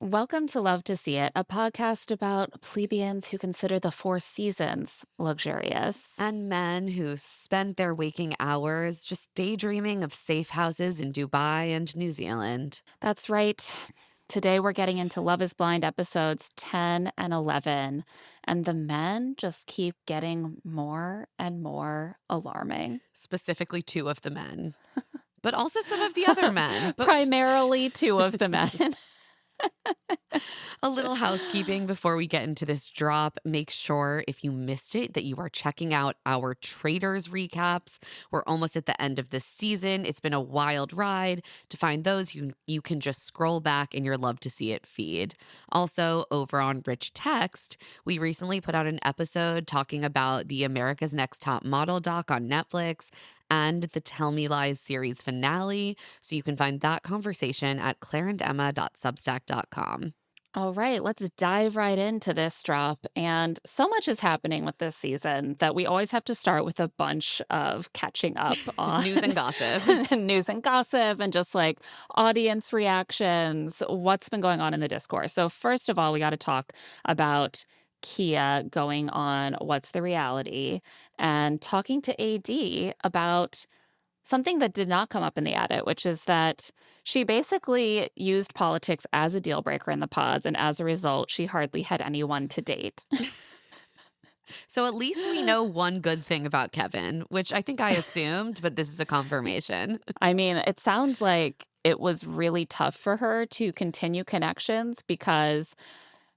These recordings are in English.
Welcome to Love to See It, a podcast about plebeians who consider the four seasons luxurious. And men who spent their waking hours just daydreaming of safe houses in Dubai and New Zealand. That's right. Today we're getting into Love is Blind episodes 10 and 11, and the men just keep getting more and more alarming. Specifically, two of the men, but also some of the other men. But Primarily two of the men. a little housekeeping before we get into this drop. Make sure if you missed it that you are checking out our Traders recaps. We're almost at the end of this season. It's been a wild ride. To find those, you can just scroll back in your Love to See It feed. Also, over on Rich Text, we recently put out an episode talking about the America's Next Top Model doc on Netflix and the Tell Me Lies series finale. So you can find that conversation at claireandemma.substack.com. All right, let's dive right into this drop. And so much is happening with this season that we always have to start with a bunch of catching up on News and gossip. news and gossip and just like audience reactions, what's been going on in the discourse. So, first of all, we got to talk about Kia going on What's the Reality and talking to AD about something that did not come up in the edit, which is that she basically used politics as a deal breaker in the pods, and as a result, she hardly had anyone to date. So at least we know one good thing about Kevin, which I think I assumed, but this is a confirmation. I mean, it sounds like it was really tough for her to continue connections because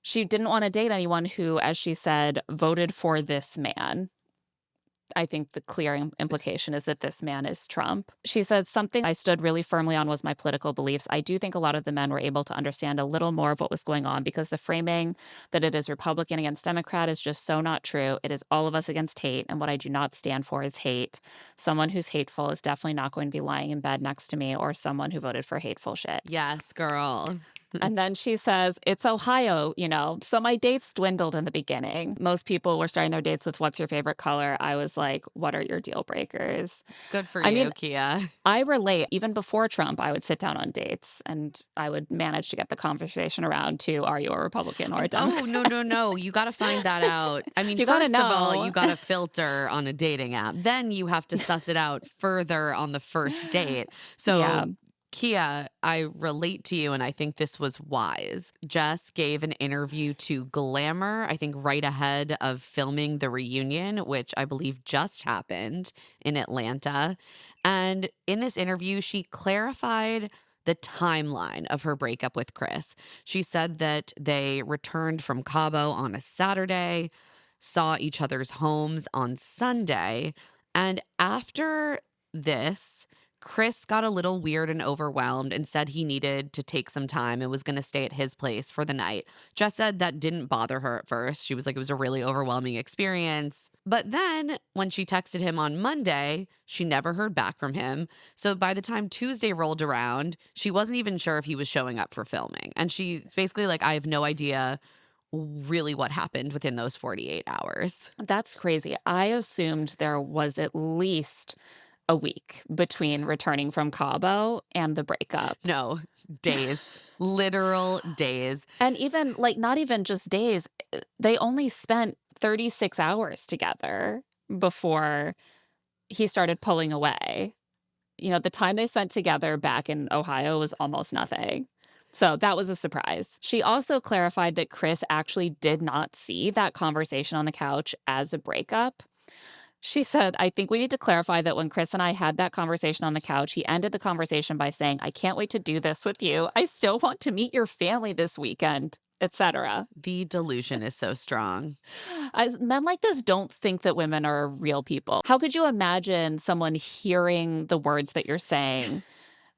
she didn't want to date anyone who, as she said, voted for this man. I think the clear implication is that this man is Trump. She said, something I stood really firmly on was my political beliefs. I do think a lot of the men were able to understand a little more of what was going on because the framing that it is Republican against Democrat is just so not true. It is all of us against hate, and what I do not stand for is hate. Someone who's hateful is definitely not going to be lying in bed next to me or someone who voted for hateful shit. Yes, girl. And then she says, it's Ohio, so my dates dwindled in the beginning. Most people were starting their dates with, what's your favorite color? I was like, what are your deal breakers? Good for I you, mean, Kia. I relate. Even before Trump, I would sit down on dates and I would manage to get the conversation around to, are you a Republican or a Democrat? Oh, no. You got to find that out. I mean, You gotta first of all, know. you got to filter on a dating app. Then you have to suss it out further on the first date. So Yeah. Kia, I relate to you, and I think this was wise. Jess gave an interview to Glamour, I think right ahead of filming the reunion, which I believe just happened in Atlanta. And in this interview, she clarified the timeline of her breakup with Chris. She said that they returned from Cabo on a Saturday, saw each other's homes on Sunday, and after this, Chris got a little weird and overwhelmed and said he needed to take some time and was going to stay at his place for the night. Jess said that didn't bother her at first. She was like, it was a really overwhelming experience. But then when she texted him on Monday, she never heard back from him. So by the time Tuesday rolled around, she wasn't even sure if he was showing up for filming. And she's basically like, I have no idea really what happened within those 48 hours. That's crazy. I assumed there was at least a week between returning from Cabo and the breakup. No, days, literal days. And even not even just days, they only spent 36 hours together before he started pulling away. The time they spent together back in Ohio was almost nothing. So that was a surprise. She also clarified that Chris actually did not see that conversation on the couch as a breakup. She said, I think we need to clarify that when Chris and I had that conversation on the couch, he ended the conversation by saying, I can't wait to do this with you. I still want to meet your family this weekend, etc. The delusion is so strong. Men like this don't think that women are real people. How could you imagine someone hearing the words that you're saying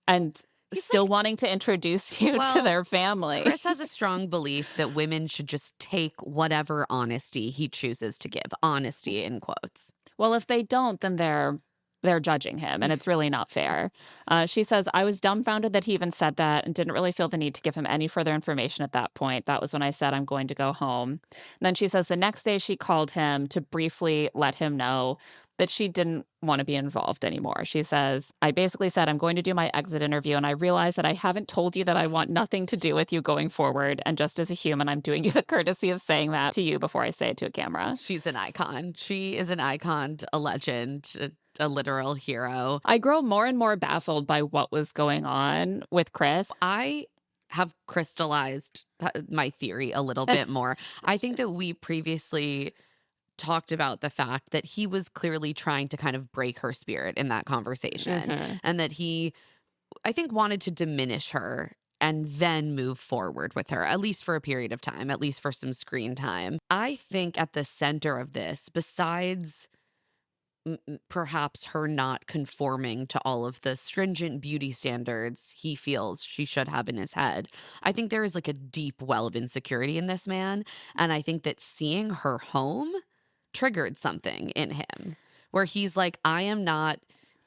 and still wanting to introduce you to their family? Chris has a strong belief that women should just take whatever honesty he chooses to give. Honesty in quotes. Well, if they don't, then they're judging him, and it's really not fair. She says, I was dumbfounded that he even said that and didn't really feel the need to give him any further information at that point. That was when I said, I'm going to go home. And then she says the next day she called him to briefly let him know that she didn't want to be involved anymore. She says, I basically said, I'm going to do my exit interview, and I realize that I haven't told you that I want nothing to do with you going forward. And just as a human, I'm doing you the courtesy of saying that to you before I say it to a camera. She's an icon. She is an icon, a legend, a literal hero. I grow more and more baffled by what was going on with Chris. I have crystallized my theory a little bit more. I think that we previously talked about the fact that he was clearly trying to kind of break her spirit in that conversation, and that he, I think, wanted to diminish her and then move forward with her, at least for a period of time, at least for some screen time. I think at the center of this, besides perhaps her not conforming to all of the stringent beauty standards he feels she should have in his head, I think there is like a deep well of insecurity in this man. And I think that seeing her home triggered something in him where he's like, I am not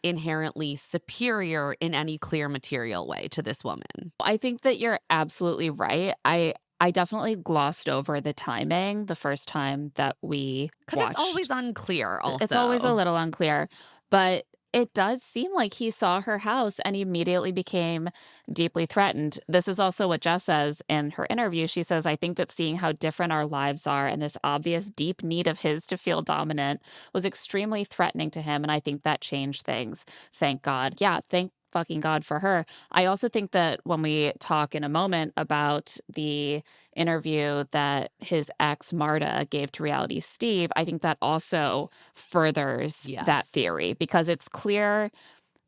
inherently superior in any clear material way to this woman. I think that you're absolutely right. I definitely glossed over the timing the first time that we Because watched. it's always unclear also. It's always a little unclear, but it does seem like he saw her house and immediately became deeply threatened. This is also what Jess says in her interview. She says, I think that seeing how different our lives are and this obvious deep need of his to feel dominant was extremely threatening to him. And I think that changed things. Thank God. Yeah, thank fucking God for her. I also think that when we talk in a moment about the interview that his ex Marta gave to Reality Steve, I think that also furthers that Yes. theory, because it's clear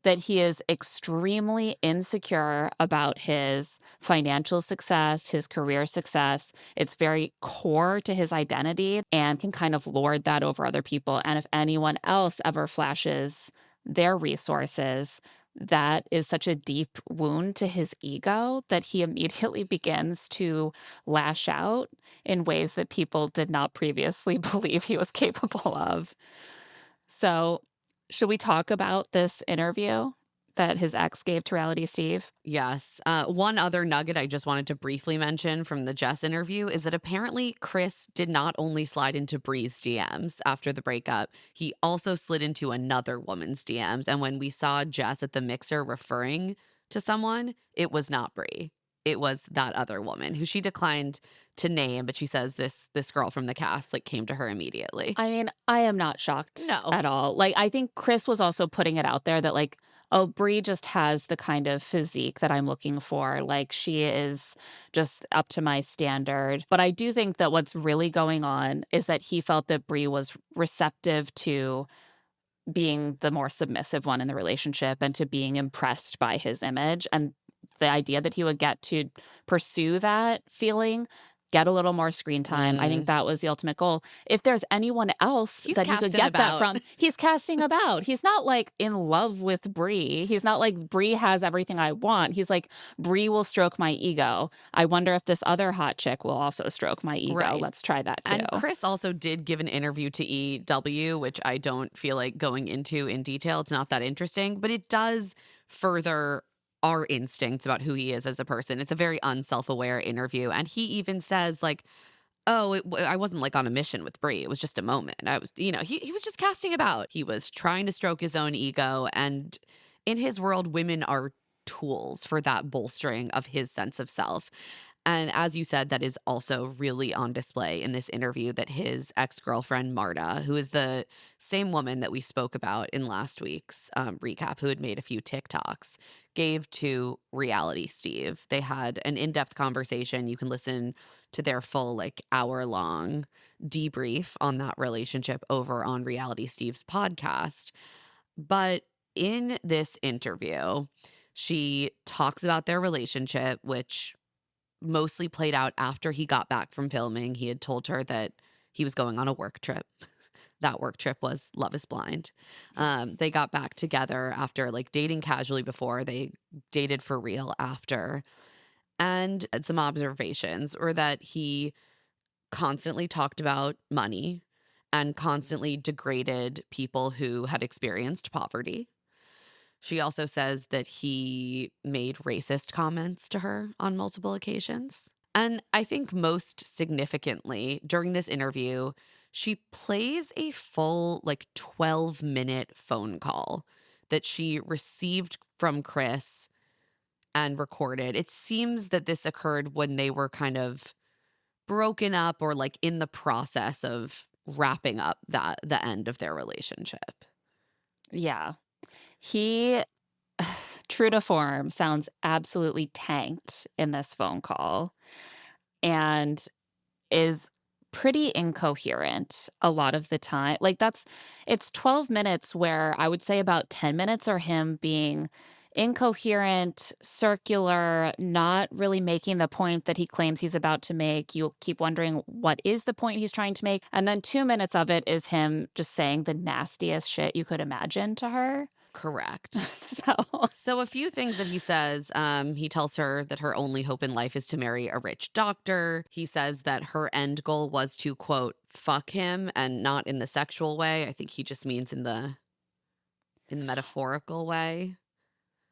that he is extremely insecure about his financial success, his career success. It's very core to his identity and can kind of lord that over other people. And if anyone else ever flashes their resources, that is such a deep wound to his ego that he immediately begins to lash out in ways that people did not previously believe he was capable of. So, should we talk about this interview that his ex gave to Reality Steve? Yes. One other nugget I just wanted to briefly mention from the Jess interview is that apparently Chris did not only slide into Bree's DMs after the breakup, he also slid into another woman's DMs. And when we saw Jess at the mixer referring to someone, it was not Bree. It was that other woman who she declined to name, but she says this girl from the cast like came to her immediately. I mean, I am not shocked No. at all. Like, I think Chris was also putting it out there that, like, oh, Bree just has the kind of physique that I'm looking for. Like, she is just up to my standard. But I do think that what's really going on is that he felt that Bree was receptive to being the more submissive one in the relationship and to being impressed by his image. And the idea that he would get to pursue that feeling, get a little more screen time, I think that was the ultimate goal. If there's anyone else He's that he could casting get that about. from, he's casting about. He's not like in love with Bree. He's not like Bree has everything I want. He's like, Bree will stroke my ego. I wonder if this other hot chick will also stroke my ego. Right. Let's try that too. And Chris also did give an interview to EW, which I don't feel like going into in detail. It's not that interesting, but it does further our instincts about who he is as a person. It's a very unself-aware interview. And he even says, like, oh, I wasn't like on a mission with Brie. It was just a moment. I was, he was just casting about. He was trying to stroke his own ego. And in his world, women are tools for that bolstering of his sense of self. And as you said, that is also really on display in this interview that his ex-girlfriend, Marta, who is the same woman that we spoke about in last week's recap, who had made a few TikToks, gave to Reality Steve. They had an in-depth conversation. You can listen to their full hour-long debrief on that relationship over on Reality Steve's podcast. But in this interview, she talks about their relationship, which mostly played out after he got back from filming. He had told her that he was going on a work trip. That work trip was Love is Blind. They got back together after dating casually before. They dated for real after. And some observations were that he constantly talked about money and constantly degraded people who had experienced poverty. She also says that he made racist comments to her on multiple occasions. And I think most significantly, during this interview, She plays a full 12-minute phone call that she received from Chris and recorded. It seems that this occurred when they were kind of broken up or in the process of wrapping up the end of their relationship. Yeah. He, true to form, sounds absolutely tanked in this phone call and is pretty incoherent a lot of the time. It's 12 minutes where I would say about 10 minutes are him being incoherent, circular, not really making the point that he claims he's about to make. You keep wondering what is the point he's trying to make. And then 2 minutes of it is him just saying the nastiest shit you could imagine to her. Correct. So So a few things that he says. He tells her that her only hope in life is to marry a rich doctor. He says that her end goal was to, quote, fuck him, and not in the sexual way. I think he just means in the metaphorical way.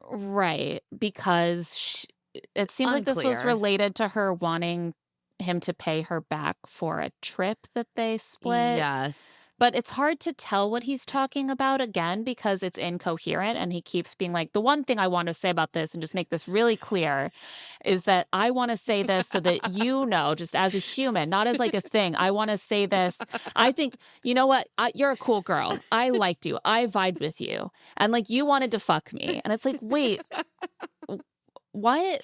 right, because it seems like this was Unclear. related to her wanting him to pay her back for a trip that they split. Yes. But it's hard to tell what he's talking about again because it's incoherent and he keeps being like, the one thing I want to say about this and just make this really clear is that I want to say this so that you know, just as a human, not as a thing. I want to say this. I think, you know what? You're a cool girl. I liked you. I vibed with you. And you wanted to fuck me. And it's like, wait, what?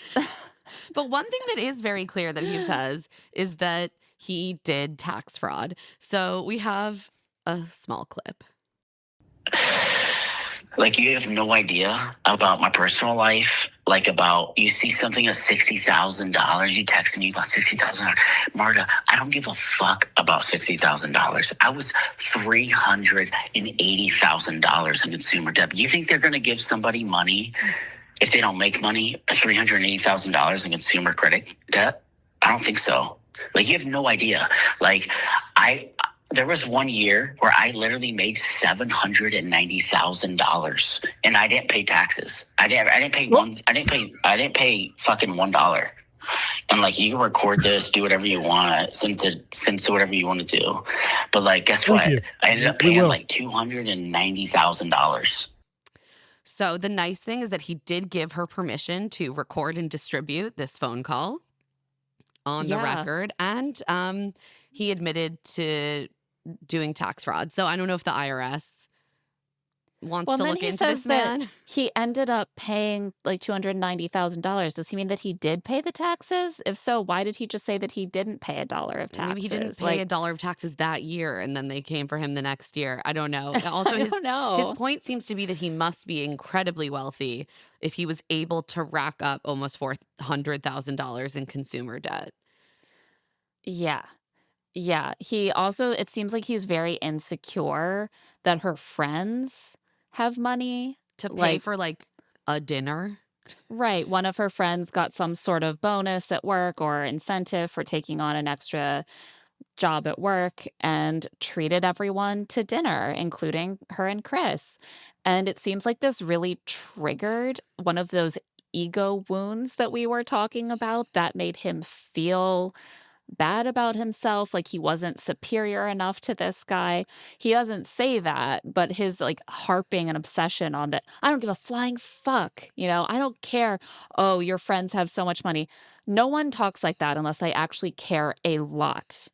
But one thing that is very clear that he says is that he did tax fraud. So we have a small clip. You have no idea about my personal life. You see something at $60,000. You text me about $60,000. Marta, I don't give a fuck about $60,000. I was $380,000 in consumer debt. You think they're going to give somebody money if they don't make money? $380,000 in consumer credit debt? I don't think so. You have no idea. There was 1 year where I literally made $790,000 and I didn't pay taxes. I didn't pay fucking $1. And you can record this, do whatever you want, send to whatever you want to do. But guess what? I ended up paying $290,000. So the nice thing is that he did give her permission to record and distribute this phone call on the record. And he admitted to doing tax fraud. So I don't know if the IRS wants to look into this man. He ended up paying $290,000. Does he mean that he did pay the taxes? If so, why did he just say that he didn't pay $1 of taxes? Maybe he didn't pay $1 of taxes that year, and then they came for him the next year. I don't know. Also, I don't know. His point seems to be that he must be incredibly wealthy if he was able to rack up almost $400,000 in consumer debt. Yeah. Yeah. He also, it seems like he's very insecure that her friends have money to pay for a dinner. Right. One of her friends got some sort of bonus at work or incentive for taking on an extra job at work and treated everyone to dinner, including her and Chris. And it seems like this really triggered one of those ego wounds that we were talking about that made him feel bad about himself, like he wasn't superior enough to this guy. He doesn't say that, but his harping and obsession on that, I don't give a flying fuck, I don't care. Oh, your friends have so much money. No one talks like that unless they actually care a lot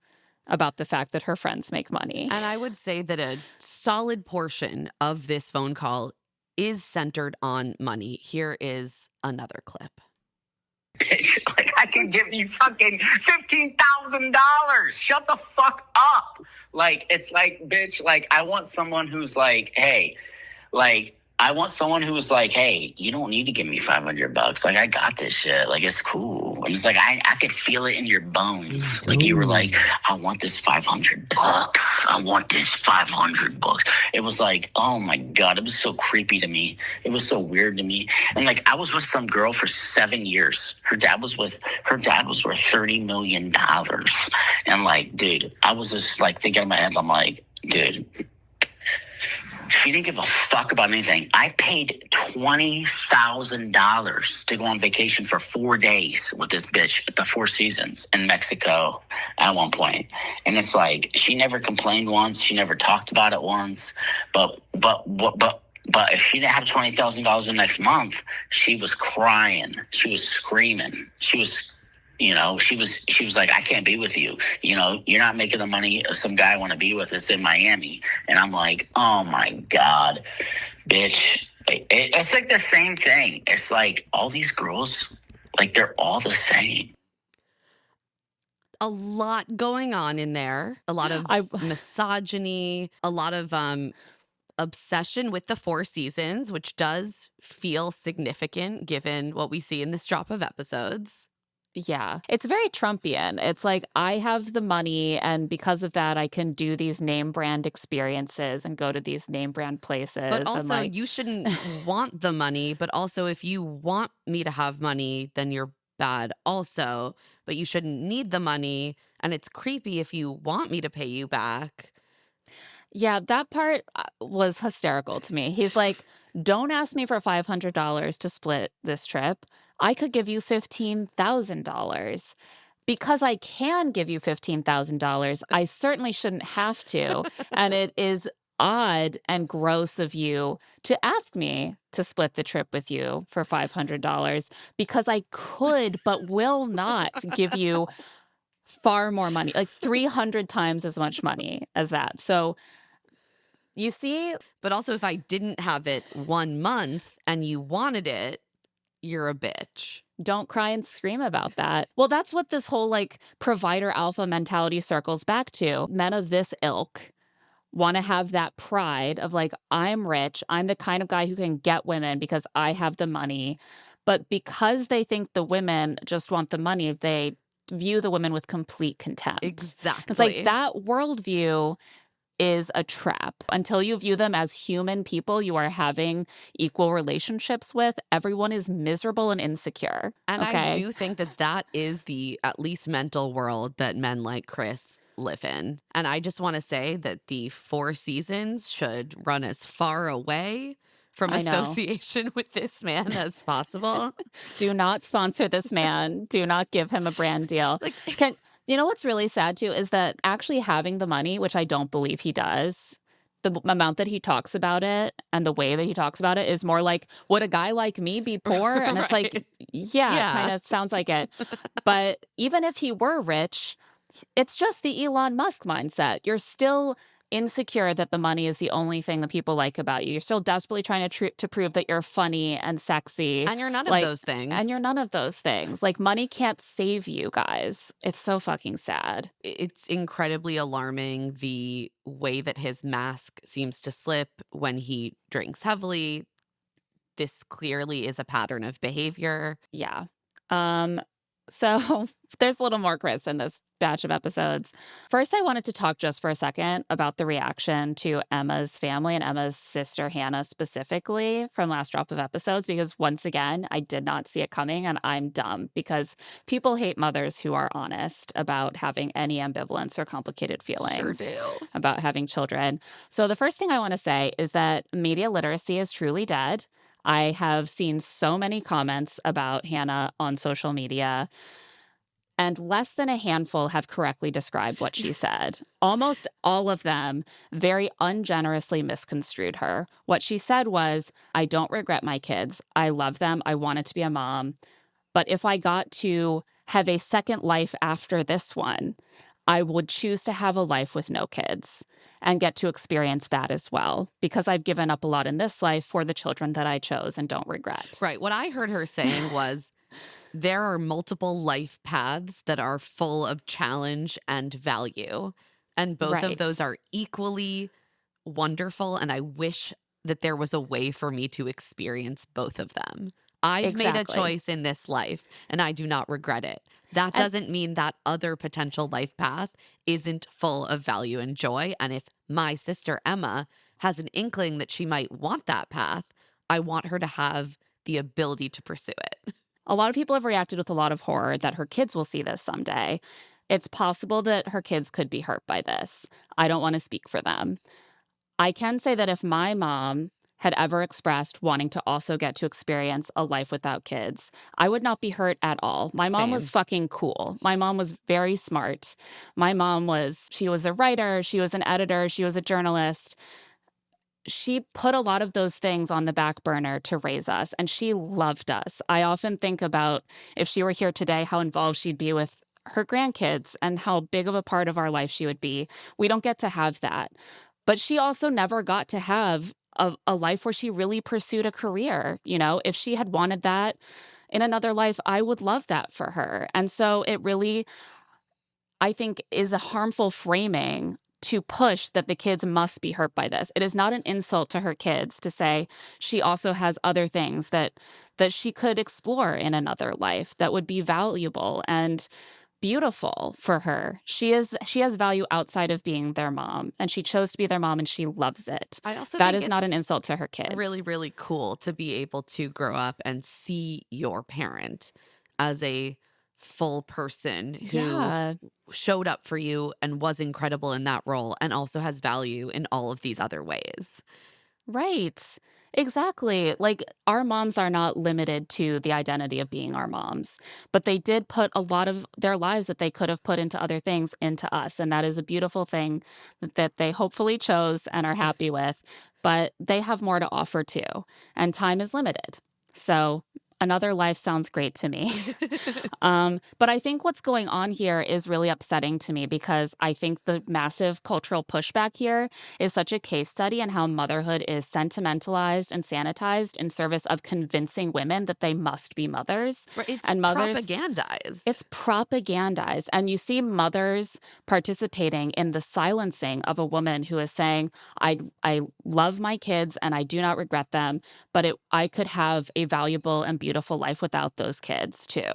about the fact that her friends make money. And I would say that a solid portion of this phone call is centered on money. Here is another clip. Bitch, I can give you fucking $15,000. Shut the fuck up. Bitch, I want someone who's hey, hey, you don't need to give me $500. I got this shit. It's cool. And it's I could feel it in your bones. You were I want this $500. I want this $500. It was oh my God, it was so creepy to me. It was so weird to me. And I was with some girl for 7 years. Her dad was worth $30 million. And dude, I was just thinking in my head, I'm dude, She didn't give a fuck about anything. I paid $20,000 to go on vacation for 4 days with this bitch at the Four Seasons in Mexico at one point. And it's like, she never complained once. She never talked about it once. But if she didn't have $20,000 the next month, she was crying. She was screaming. She was like, I can't be with you. You're not making the money some guy I want to be with is in Miami. And I'm like, oh my God, bitch. It's like the same thing. It's like all these girls, like they're all the same. A lot going on in there. A lot of misogyny, a lot of obsession with the Four Seasons, which does feel significant given what we see in this drop of episodes. Yeah, it's very Trumpian. It's like, I have the money, and because of that, I can do these name brand experiences and go to these name brand places. But also, and like, you shouldn't want the money. But also, if you want me to have money, then you're bad also. But you shouldn't need the money. And it's creepy if you want me to pay you back. yeah, that part was hysterical to me. He's like, don't ask me for $500 to split this trip. I could give you $15,000. Because I can give you $15,000, I certainly shouldn't have to. And it is odd and gross of you to ask me to split the trip with you for $500 because I could but will not give you far more money, like 300 times as much money as that. So you see, But also, if I didn't have it 1 month and you wanted it, you're a bitch. don't cry and scream about that. Well, that's what this whole like provider alpha mentality circles back to. Men of this ilk want to have that pride of like, I'm rich. I'm the kind of guy who can get women because I have the money. But because they think the women just want the money, they view the women with complete contempt. Exactly. It's like that worldview is a trap. Until you view them as human people you are having equal relationships with, everyone is miserable and insecure. And okay? I do think that that is the at least mental world that men like Chris live in. And I just want to say that the Four Seasons should run as far away from I know. association with this man as possible. Do not sponsor this man. Do not give him a brand deal. Like, You know what's really sad too is that actually having the money, which I don't believe he does, the amount that he talks about it and the way that he talks about it is more like, would a guy like me be poor? And it's like, Right. yeah, Yeah. it kind of sounds like it. But even if he were rich, it's just the Elon Musk mindset. You're still insecure that the money is the only thing that people like about you. You're still desperately trying to prove that you're funny and sexy. And you're none Like, of those things. And you're none of those things. Like, money can't save you guys. It's so fucking sad. It's incredibly alarming the way that his mask seems to slip when he drinks heavily. This clearly is a pattern of behavior. Yeah. So there's a little more Chris in this batch of episodes. First, I wanted to talk just for a second about the reaction to Emma's family and Emma's sister Hannah specifically from last drop of episodes, because once again, I did not see it coming and I'm dumb because people hate mothers who are honest about having any ambivalence or complicated feelings Sure do. about having children. So the first thing I want to say is that media literacy is truly dead. I have seen so many comments about Hannah on social media, and less than a handful have correctly described what she said. Almost all of them very ungenerously misconstrued her. What she said was, I don't regret my kids. I love them. I wanted to be a mom. But if I got to have a second life after this one, I would choose to have a life with no kids and get to experience that as well, because I've given up a lot in this life for the children that I chose and don't regret. Right. What I heard her saying was there are multiple life paths that are full of challenge and value. And both Right. of those are equally wonderful. And I wish that there was a way for me to experience both of them. I've made a Exactly. choice in this life and I do not regret it. That And- doesn't mean that other potential life path isn't full of value and joy. And if my sister Emma has an inkling that she might want that path, I want her to have the ability to pursue it. A lot of people have reacted with a lot of horror that her kids will see this someday. It's possible that her kids could be hurt by this. I don't want to speak for them. I can say that if my mom had ever expressed wanting to also get to experience a life without kids, I would not be hurt at all. My mom was Same. fucking cool. My mom was very smart. My mom she was a writer, she was an editor, she was a journalist. She put a lot of those things on the back burner to raise us, and she loved us. I often think about if she were here today, how involved she'd be with her grandkids and how big of a part of our life she would be. We don't get to have that. But she also never got to have a life where she really pursued a career. You know, if she had wanted that in another life, I would love that for her. And so it really, I think, is a harmful framing to push that the kids must be hurt by this. It is not an insult to her kids to say she also has other things that she could explore in another life that would be valuable and beautiful for her. She has value outside of being their mom, and she chose to be their mom and she loves it. I also That think is not an it's insult to her kids. really, really cool to be able to grow up and see your parent as a full person who Yeah, showed up for you and was incredible in that role and also has value in all of these other ways. right. Exactly. Like our moms are not limited to the identity of being our moms, but they did put a lot of their lives that they could have put into other things into us. And that is a beautiful thing that they hopefully chose and are happy with, but they have more to offer too. And time is limited. So another life sounds great to me. But I think what's going on here is really upsetting to me because I think the massive cultural pushback here is such a case study in how motherhood is sentimentalized and sanitized in service of convincing women that they must be mothers. Right, it's And mothers, propagandized. it's propagandized. And you see mothers participating in the silencing of a woman who is saying, I love my kids and I do not regret them, but I could have a valuable and beautiful life without those kids too.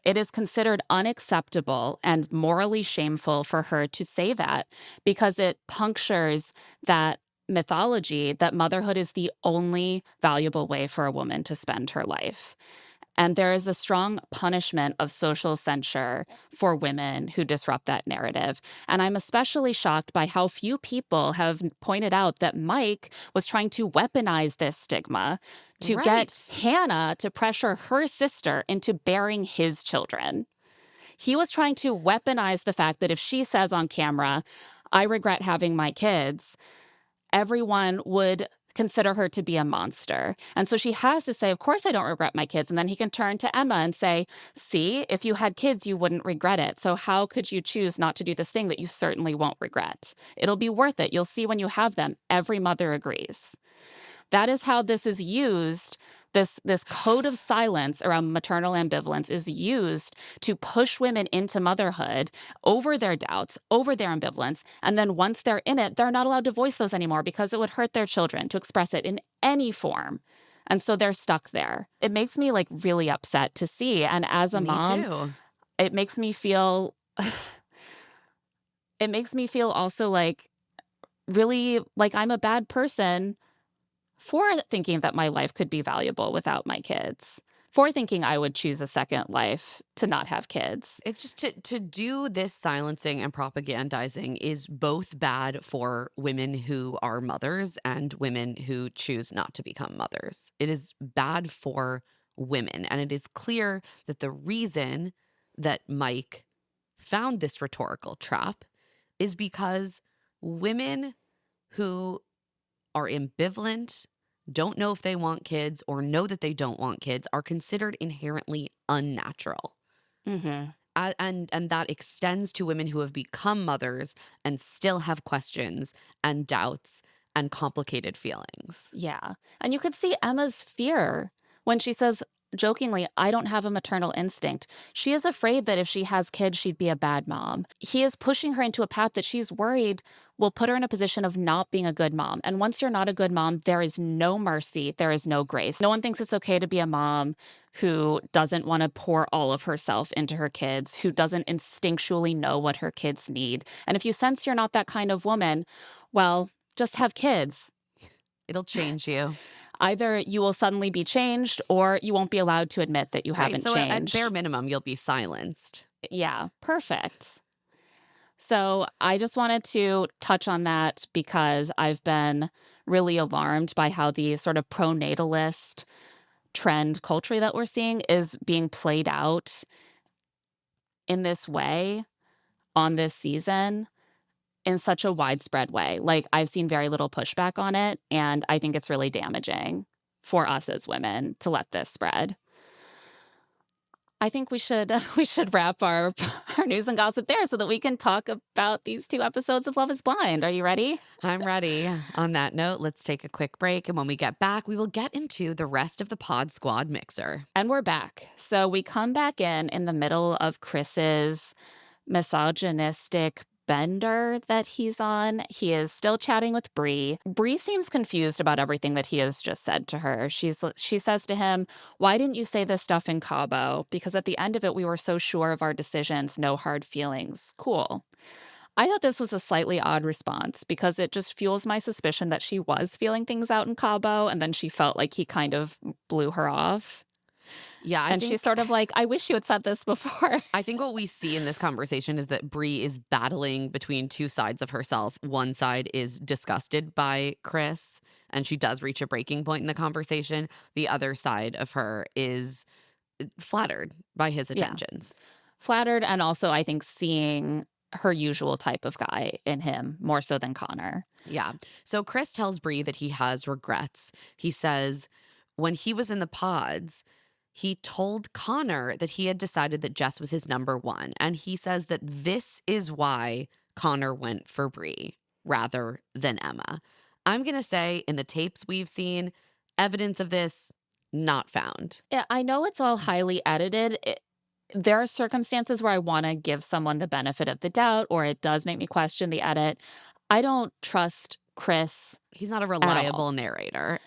It is considered unacceptable and morally shameful for her to say that because it punctures that mythology that motherhood is the only valuable way for a woman to spend her life. And there is a strong punishment of social censure for women who disrupt that narrative. And I'm especially shocked by how few people have pointed out that Mike was trying to weaponize this stigma to get Right. Hannah to pressure her sister into bearing his children. He was trying to weaponize the fact that if she says on camera, I regret having my kids, everyone would consider her to be a monster. And so she has to say, of course I don't regret my kids. And then he can turn to Emma and say, see, if you had kids, you wouldn't regret it. So how could you choose not to do this thing that you certainly won't regret? It'll be worth it. You'll see when you have them. Every mother agrees. That is how this is used. This code of silence around maternal ambivalence is used to push women into motherhood over their doubts, over their ambivalence. And then once they're in it, they're not allowed to voice those anymore because it would hurt their children to express it in any form. And so they're stuck there. It makes me like really upset to see. And as a Me mom, too. it makes me feel it makes me feel also like really like I'm a bad person for thinking that my life could be valuable without my kids, for thinking I would choose a second life to not have kids. It's just to do this silencing and propagandizing is both bad for women who are mothers and women who choose not to become mothers. It is bad for women. And it is clear that the reason that Mike found this rhetorical trap is because women who are ambivalent, don't know if they want kids, or know that they don't want kids, are considered inherently unnatural. Mm-hmm. And that extends to women who have become mothers and still have questions and doubts and complicated feelings. Yeah. And you could see Emma's fear when she says, jokingly, I don't have a maternal instinct. She is afraid that if she has kids, she'd be a bad mom. He is pushing her into a path that she's worried will put her in a position of not being a good mom. And once you're not a good mom, there is no mercy, there is no grace. No one thinks it's okay to be a mom who doesn't want to pour all of herself into her kids, who doesn't instinctually know what her kids need. And if you sense you're not that kind of woman, well, just have kids. It'll change you. Either you will suddenly be changed or you won't be allowed to admit that you Right. haven't So at changed. bare minimum, you'll be silenced. Yeah, perfect. So I just wanted to touch on that because I've been really alarmed by how the sort of pronatalist trend culture that we're seeing is being played out in this way on this season in such a widespread way. Like, I've seen very little pushback on it, and I think it's really damaging for us as women to let this spread. I think we should we should wrap our news and gossip there so that we can talk about these 2 episodes of Love is Blind. Are you ready? I'm ready. On that note, let's take a quick break. And when we get back, we will get into the rest of the Pod Squad mixer. And we're back. So we come back in the middle of Chris's misogynistic bender that he's on. He is still chatting with Bree. Bree seems confused about everything that he has just said to her. She says to him, "Why didn't you say this stuff in Cabo? Because at the end of it, we were so sure of our decisions, no hard feelings. Cool." I thought this was a slightly odd response because it just fuels my suspicion that she was feeling things out in Cabo, and then she felt like he kind of blew her off. Yeah, And she's sort of like, "I wish you had said this before." I think what we see in this conversation is that Bree is battling between two sides of herself. One side is disgusted by Chris, and she does reach a breaking point in the conversation. The other side of her is flattered by his Yeah. attentions. Flattered, and also, I think, seeing her usual type of guy in him more so than Connor. Yeah. So Chris tells Bree that he has regrets. He says when he was in the pods, he told Connor that he had decided that Jess was his number one. And he says that this is why Connor went for Bree rather than Emma. I'm going to say in the tapes we've seen, evidence of this not found. Yeah, I know it's all highly edited. There are circumstances where I want to give someone the benefit of the doubt, or it does make me question the edit. I don't trust Chris. He's not a reliable narrator.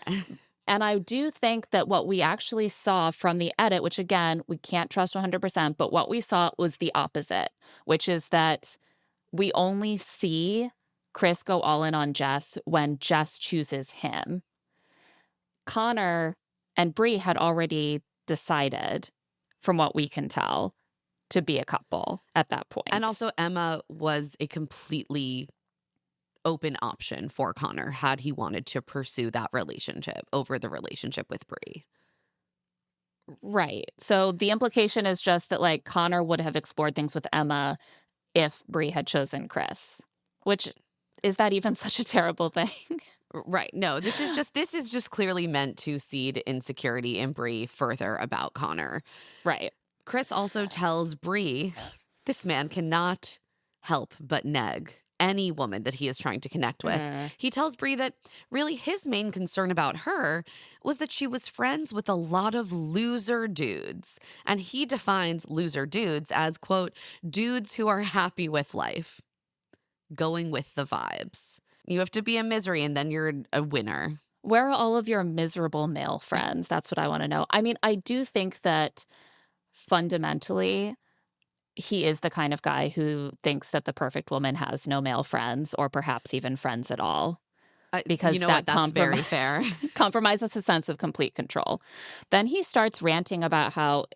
And I do think that what we actually saw from the edit, which again, we can't trust 100%, but what we saw was the opposite, which is that we only see Chris go all in on Jess when Jess chooses him. Connor and Bree had already decided, from what we can tell, to be a couple at that point. And also Emma was a completely open option for Connor had he wanted to pursue that relationship over the relationship with Bree. Right. So the implication is just that, like, Connor would have explored things with Emma if Bree had chosen Chris, which is that even such a terrible thing? Right. No, this is just clearly meant to seed insecurity in Bree further about Connor. Right. Chris also tells Bree this man cannot help but neg any woman that he is trying to connect with. He tells Bree that really his main concern about her was that she was friends with a lot of loser dudes. And he defines loser dudes as, quote, dudes who are happy with life, going with the vibes. You have to be a misery and then you're a winner. Where are all of your miserable male friends? That's what I want to know. I mean, I do think that fundamentally, he is the kind of guy who thinks that the perfect woman has no male friends or perhaps even friends at all. Because you know what? That's very fair. Compromises his sense of complete control. Then he starts ranting about how,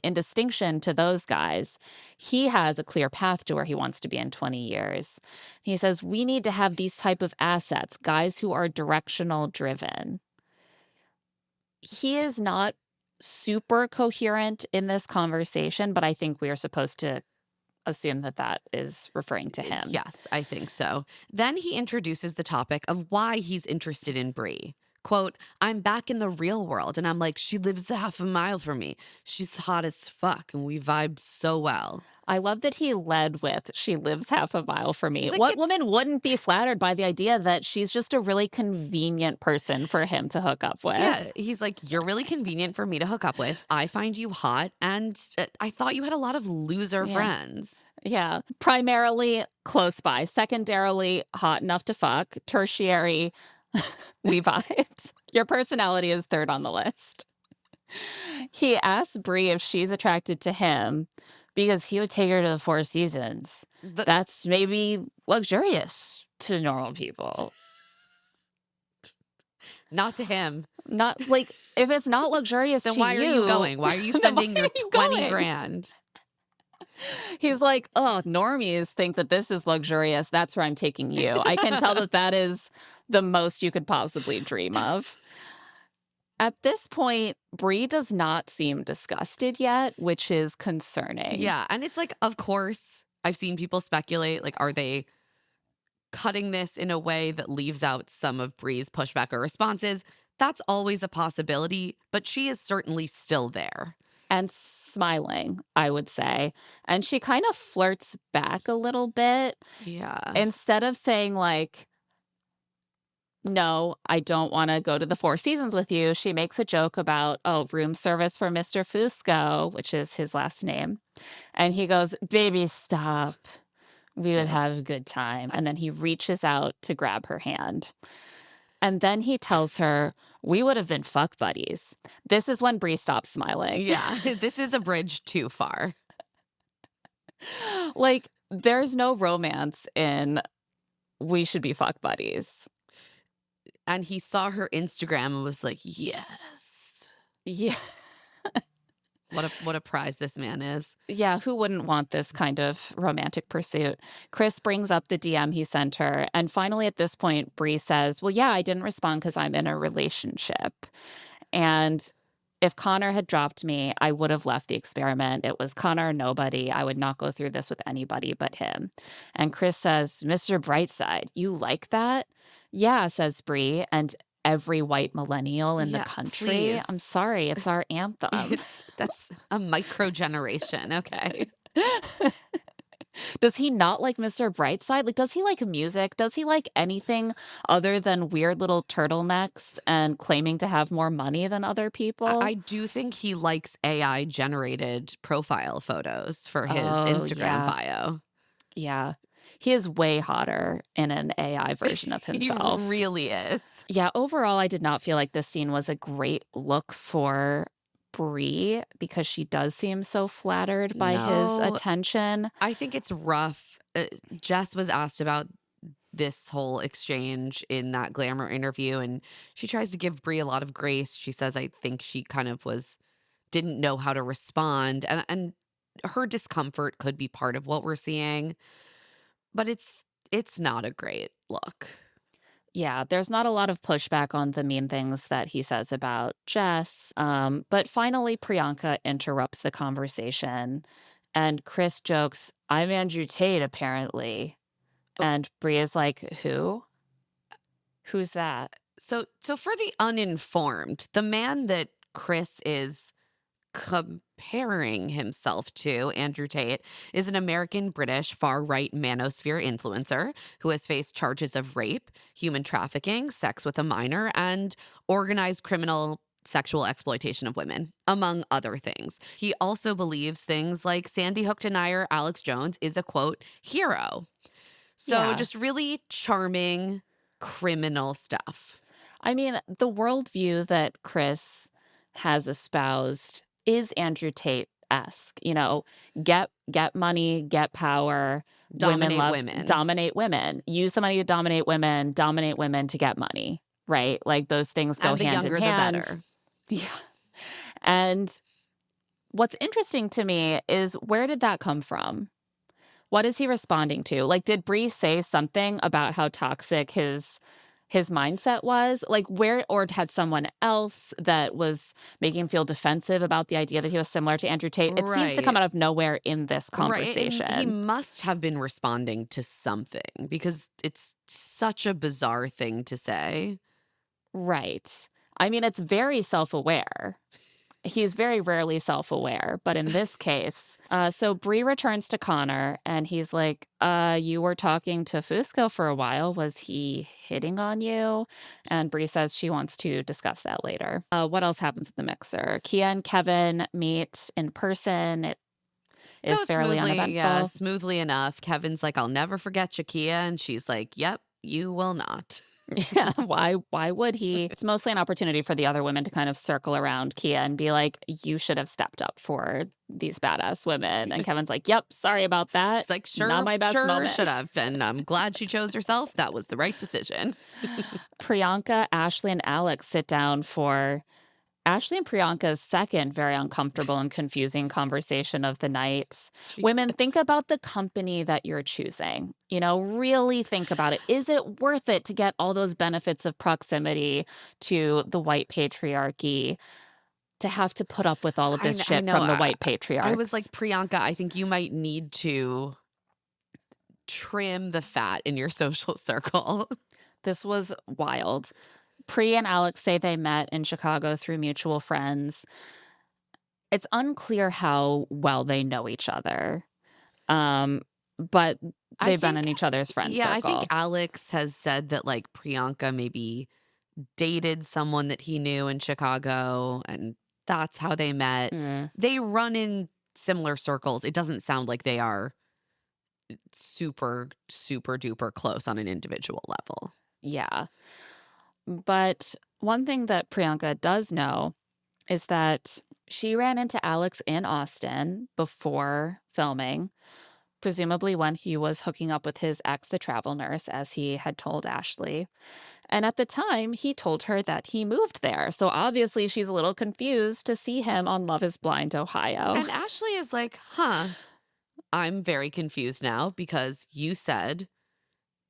in distinction to those guys, he has a clear path to where he wants to be in 20 years. He says, we need to have these type of assets, guys who are directional driven. He is not super coherent in this conversation, but I think we are supposed to assume that that is referring to him. Yes, I think so. Then he introduces the topic of why he's interested in Bree. Quote, I'm back in the real world. And I'm like, she lives half a mile from me. She's hot as fuck. And we vibed so well. I love that he led with, she lives half a mile from me. Like, what woman wouldn't be flattered by the idea that she's just a really convenient person for him to hook up with? Yeah, he's like, you're really convenient for me to hook up with. I find you hot. And I thought you had a lot of loser friends. Yeah. Primarily close by. Secondarily, hot enough to fuck. Tertiary, we vibed. Your personality is third on the list. He asks Bree if she's attracted to him because he would take her to the Four Seasons. That's maybe luxurious to normal people. Not to him. Not like, if it's not luxurious then to why you, are you going? Why are you spending your 20 grand? He's like, "Oh, normies think that this is luxurious. That's where I'm taking you. I can tell that that is the most you could possibly dream of." At this point, Bree does not seem disgusted yet, which is concerning. Yeah, and it's like, of course, I've seen people speculate, like, are they cutting this in a way that leaves out some of Bree's pushback or responses? That's always a possibility, but she is certainly still there. And smiling, I would say. And she kind of flirts back a little bit. Yeah. Instead of saying, like, no, I don't want to go to the Four Seasons with you, she makes a joke about, oh, room service for Mr. Fusco, which is his last name. And he goes, baby, stop. We would have a good time. And then he reaches out to grab her hand. And then he tells her, we would have been fuck buddies. This is when Bree stops smiling. Yeah, this is a bridge too far. Like, there's no romance in we should be fuck buddies. And he saw her Instagram and was like, yes. Yeah. What a prize this man is. Yeah, who wouldn't want this kind of romantic pursuit? Chris brings up the DM he sent her. And finally, at this point, Bree says, well, yeah, I didn't respond because I'm in a relationship. And if Connor had dropped me, I would have left the experiment. It was Connor or nobody. I would not go through this with anybody but him. And Chris says, Mr. Brightside, you like that? Yeah, says Bree. And every white millennial in the country. Please. I'm sorry, it's our anthem. That's a micro generation. Okay. Does he not like Mr. Brightside? Like, does he like music? Does he like anything other than weird little turtlenecks and claiming to have more money than other people? I do think he likes AI generated profile photos for his Instagram bio. Yeah. He is way hotter in an AI version of himself. He really is. Yeah, overall, I did not feel like this scene was a great look for Bree because she does seem so flattered by his attention. I think it's rough. Jess was asked about this whole exchange in that Glamour interview, and she tries to give Bree a lot of grace. She says, I think she kind of didn't know how to respond, and her discomfort could be part of what we're seeing. But it's not a great look. Yeah, there's not a lot of pushback on the mean things that he says about Jess. But finally, Priyanka interrupts the conversation. And Chris jokes, I'm Andrew Tate, apparently. And Bree is like, who? Who's that? So for the uninformed, the man that Chris is comparing himself to, Andrew Tate, is an American-British far-right manosphere influencer who has faced charges of rape, human trafficking, sex with a minor, and organized criminal sexual exploitation of women, among other things. He also believes things like Sandy Hook denier Alex Jones is a, quote, hero. So just really charming criminal stuff. I mean, the worldview that Chris has espoused is Andrew Tate-esque, get money, get power, dominate women, use the money to dominate women to get money, right? Like those things go hand in hand. The better. Yeah. And what's interesting to me is, where did that come from? What is he responding to? Like, did Bree say something about how toxic his mindset was? Like, or had someone else that was making him feel defensive about the idea that he was similar to Andrew Tate? It seems to come out of nowhere in this conversation. Right. He must have been responding to something because it's such a bizarre thing to say. Right. I mean, it's very self-aware. He's very rarely self-aware, but in this case, so Bree returns to Connor and he's like, you were talking to Fusco for a while. Was he hitting on you? And Bree says she wants to discuss that later. What else happens at the mixer? Kia and Kevin meet in person. It is fairly uneventful. Yeah, smoothly enough. Kevin's like, I'll never forget you, Kia. And she's like, yep, you will not. Yeah, why would he? It's mostly an opportunity for the other women to kind of circle around Kia and be like, you should have stepped up for these badass women. And Kevin's like, yep, sorry about that. It's like, sure, not my best moment. Should have. And I'm glad she chose herself. That was the right decision. Priyanka, Ashley, and Alex sit down for Ashley and Priyanka's second very uncomfortable and confusing conversation of the night. Women, think Jesus. about the company that you're choosing. Really think about it. Is it worth it to get all those benefits of proximity to the white patriarchy, to have to put up with all of this I shit know. from the white I was patriarchs? like, Priyanka, I think you might need to trim the fat in your social circle. This was wild. Pri and Alex say they met in Chicago through mutual friends. It's unclear how well they know each other, but I they've been in think, each other's friend yeah, I think circle. Alex has said that like Priyanka maybe dated someone that he knew in Chicago, and that's how they met. Mm, They run in similar circles. It doesn't sound like they are super, super duper close on an individual level. yeah. But one thing that Priyanka does know is that she ran into Alex in Austin before filming, presumably when he was hooking up with his ex, the travel nurse, as he had told Ashley. And at the time, he told her that he moved there. So obviously, she's a little confused to see him on Love is Blind Ohio. And Ashley is like, huh, I'm very confused now because you said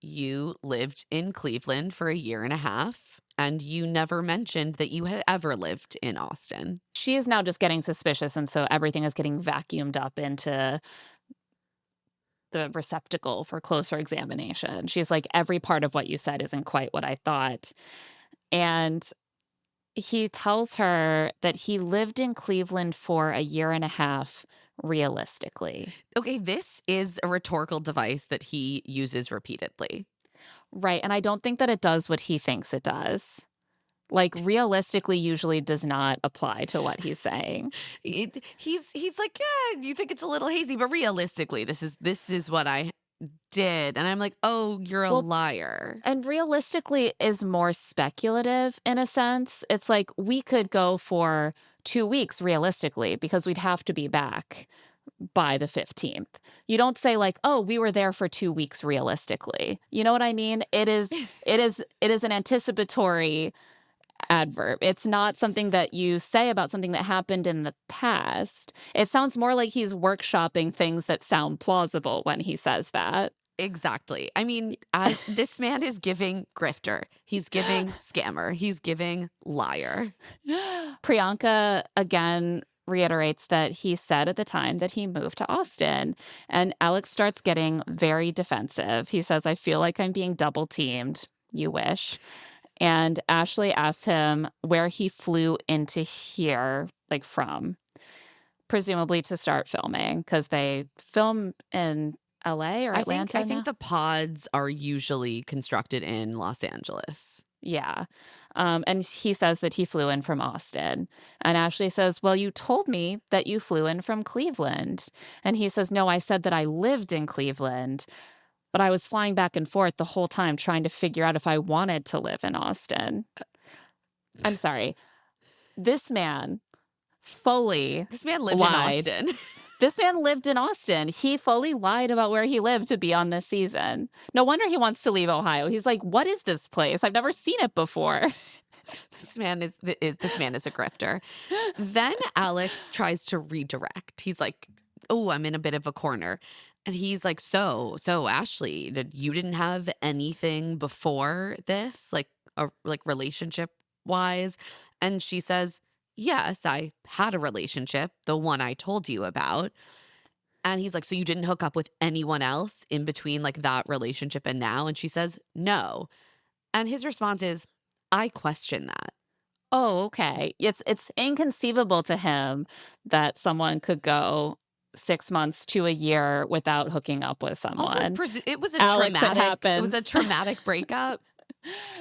you lived in Cleveland for a year and a half and you never mentioned that you had ever lived in Austin. She is now just getting suspicious. And so everything is getting vacuumed up into the receptacle for closer examination. She's like, every part of what you said isn't quite what I thought. And he tells her that he lived in Cleveland for a year and a half realistically. Okay, this is a rhetorical device that he uses repeatedly. Right. And I don't think that it does what he thinks it does. Like, realistically usually does not apply to what he's saying. He's like, yeah, you think it's a little hazy, but realistically, this is what I did. And I'm like, oh, you're a Well, liar. and realistically is more speculative in a sense. It's like we could go for 2 weeks realistically because we'd have to be back by the 15th. You don't say like, "Oh, we were there for 2 weeks realistically." You know what I mean? It is an anticipatory adverb. It's not something that you say about something that happened in the past. It sounds more like he's workshopping things that sound plausible when he says that. Exactly. I mean, this man is giving grifter. He's giving scammer. He's giving liar. Priyanka again reiterates that he said at the time that he moved to Austin, and Alex starts getting very defensive. He says, "I feel like I'm being double teamed. You wish." And Ashley asks him where he flew into here, like from, presumably to start filming, because they film in LA or Atlanta I now? think the pods are usually constructed in Los Angeles. Yeah. And he says that he flew in from Austin. And Ashley says, "Well, you told me that you flew in from Cleveland." And he says, "No, I said that I lived in Cleveland, but I was flying back and forth the whole time trying to figure out if I wanted to live in Austin." I'm sorry. This man fully This man lived lied. in Austin. This man lived in Austin. He fully lied about where he lived to be on this season. No wonder he wants to leave Ohio. He's like, "What is this place? I've never seen it before." This man is a grifter. Then Alex tries to redirect. He's like, "Oh, I'm in a bit of a corner." And he's like, so Ashley, you didn't have anything before this, like relationship wise?" And she says, "Yes, I had a relationship, the one I told you about." And he's like, "So you didn't hook up with anyone else in between like that relationship and now?" And she says, "No." And his response is, "I question that." Oh, okay. It's inconceivable to him that someone could go 6 months to a year without hooking up with Also, someone. it was a Alex, it happens. traumatic breakup.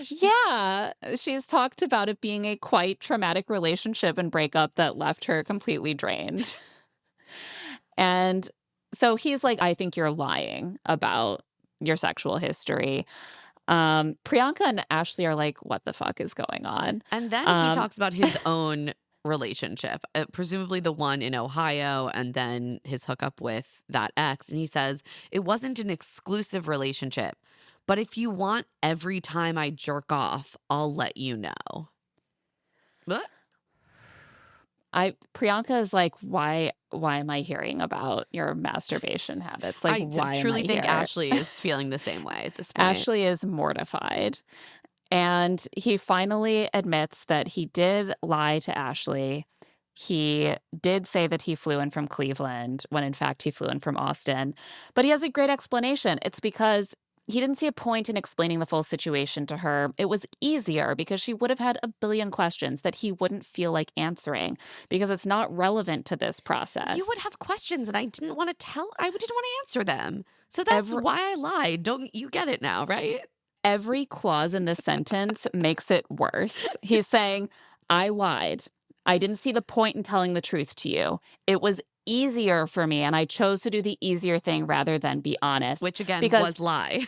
Yeah, she's talked about it being a quite traumatic relationship and breakup that left her completely drained. And so he's like, "I think you're lying about your sexual history." Priyanka and Ashley are like, "What the fuck is going on?" And then he talks about his own relationship, presumably the one in Ohio, and then his hookup with that ex. And he says, "It wasn't an exclusive relationship, but if you want every time I jerk off, I'll let you know." What? Priyanka is like, why am I hearing about your masturbation habits? Like, why am truly I think here? Ashley is feeling the same way at this point. Ashley is mortified. And he finally admits that he did lie to Ashley. He did say that he flew in from Cleveland when in fact he flew in from Austin. But he has a great explanation. It's because he didn't see a point in explaining the full situation to her. It was easier because she would have had a billion questions that he wouldn't feel like answering because it's not relevant to this process. You would have questions and I didn't want to answer them. So that's why I lied. Don't you get it now, right? Every clause in this sentence makes it worse. He's saying, I lied. I didn't see the point in telling the truth to you. It was easier for me, and I chose to do the easier thing rather than be honest. Which, again, was lie.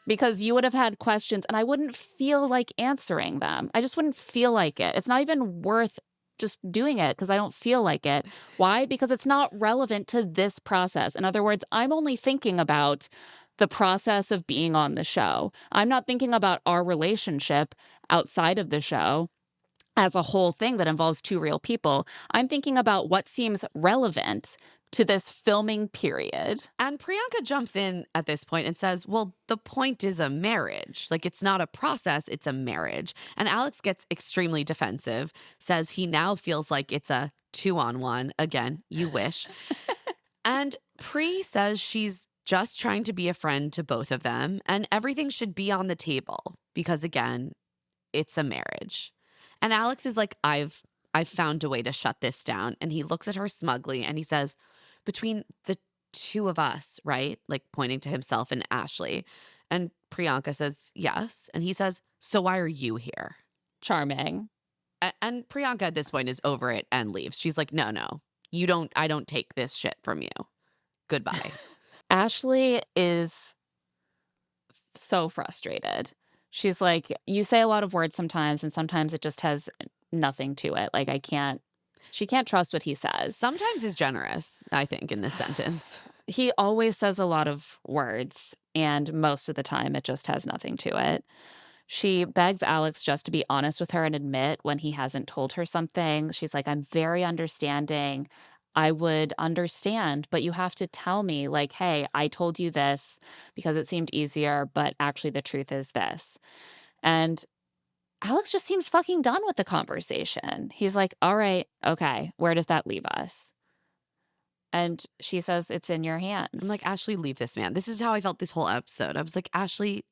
Because you would have had questions, and I wouldn't feel like answering them. I just wouldn't feel like it. It's not even worth just doing it because I don't feel like it. Why? Because it's not relevant to this process. In other words, I'm only thinking about the process of being on the show. I'm not thinking about our relationship outside of the show as a whole thing that involves two real people. I'm thinking about what seems relevant to this filming period. And Priyanka jumps in at this point and says, well, the point is a marriage. Like, it's not a process, it's a marriage. And Alex gets extremely defensive, says he now feels like it's a 2-on-1. Again, you wish. And Pri says she's just trying to be a friend to both of them, and everything should be on the table because, again, it's a marriage. And Alex is like, I've found a way to shut this down. And he looks at her smugly and he says, between the two of us, right? Like pointing to himself and Ashley. And Priyanka says, yes. And he says, so why are you here? Charming. And Priyanka at this point is over it and leaves. She's like, no, I don't take this shit from you. Goodbye. Ashley is so frustrated. She's like, you say a lot of words sometimes, and sometimes it just has nothing to it. Like, she can't trust what he says. Sometimes is generous, I think, in this sentence. He always says a lot of words, and most of the time it just has nothing to it. She begs Alex just to be honest with her and admit when he hasn't told her something. She's like, I'm very understanding. I would understand, but you have to tell me, like, hey, I told you this because it seemed easier, but actually the truth is this. And Alex just seems fucking done with the conversation. He's like, all right, okay, where does that leave us? And she says, it's in your hands. I'm like, Ashley, leave this man. This is how I felt this whole episode. I was like, Ashley,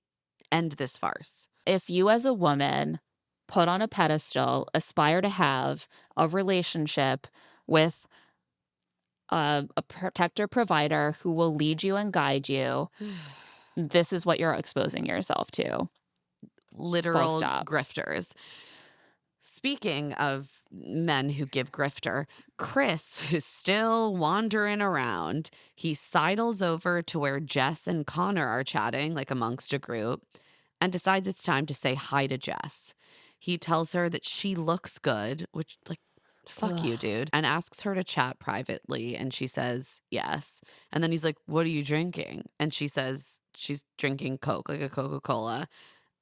end this farce. If you as a woman put on a pedestal, aspire to have a relationship with a protector provider who will lead you and guide you, this is what you're exposing yourself to. Literal grifters. Speaking of men who give grifter, Chris is still wandering around. He sidles over to where Jess and Connor are chatting, like amongst a group, and decides it's time to say hi to Jess. He tells her that she looks good, which, like, fuck you, dude, and asks her to chat privately, and she says yes. And then he's like, what are you drinking? And she says she's drinking Coke, like a Coca-Cola,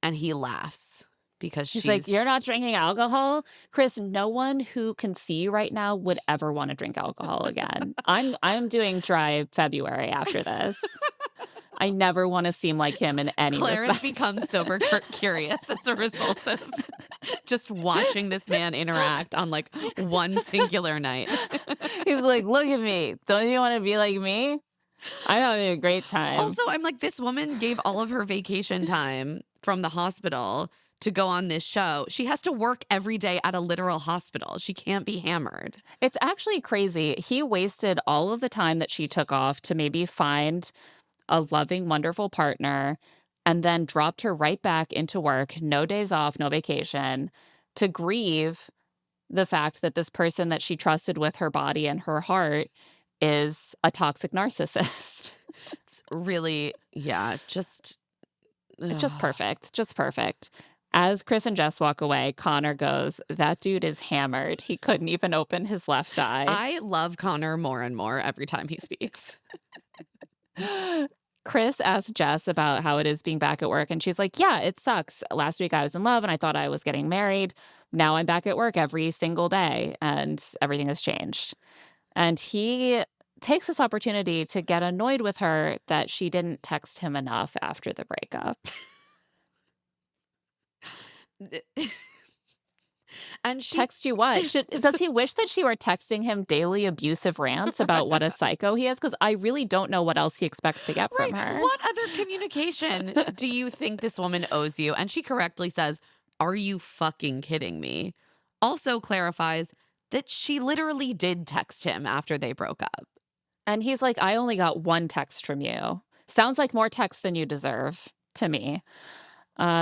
and he laughs because she's like, you're not drinking alcohol? Chris, no one who can see you right now would ever want to drink alcohol again. I'm doing dry February after this. I never want to seem like him in any Claire respect. has become sober curious as a result of just watching this man interact on like one singular night. He's like, look at me. Don't you want to be like me? I'm having a great time. Also, I'm like, this woman gave all of her vacation time from the hospital to go on this show. She has to work every day at a literal hospital. She can't be hammered. It's actually crazy. He wasted all of the time that she took off to maybe find a loving, wonderful partner, and then dropped her right back into work, no days off, no vacation, to grieve the fact that this person that she trusted with her body and her heart is a toxic narcissist. It's really, it's just perfect. Just perfect. As Chris and Jess walk away, Connor goes, that dude is hammered. He couldn't even open his left eye. I love Connor more and more every time he speaks. Chris asked Jess about how it is being back at work, and she's like, yeah, it sucks. Last week I was in love and I thought I was getting married. Now I'm back at work every single day and everything has changed. And he takes this opportunity to get annoyed with her that she didn't text him enough after the breakup. And she Text you what? Does he wish that she were texting him daily abusive rants about what a psycho he is? Because I really don't know what else he expects to get from her. What other communication do you think this woman owes you? And she correctly says, are you fucking kidding me? Also clarifies that she literally did text him after they broke up. And he's like, I only got one text from you. Sounds like more text than you deserve to me.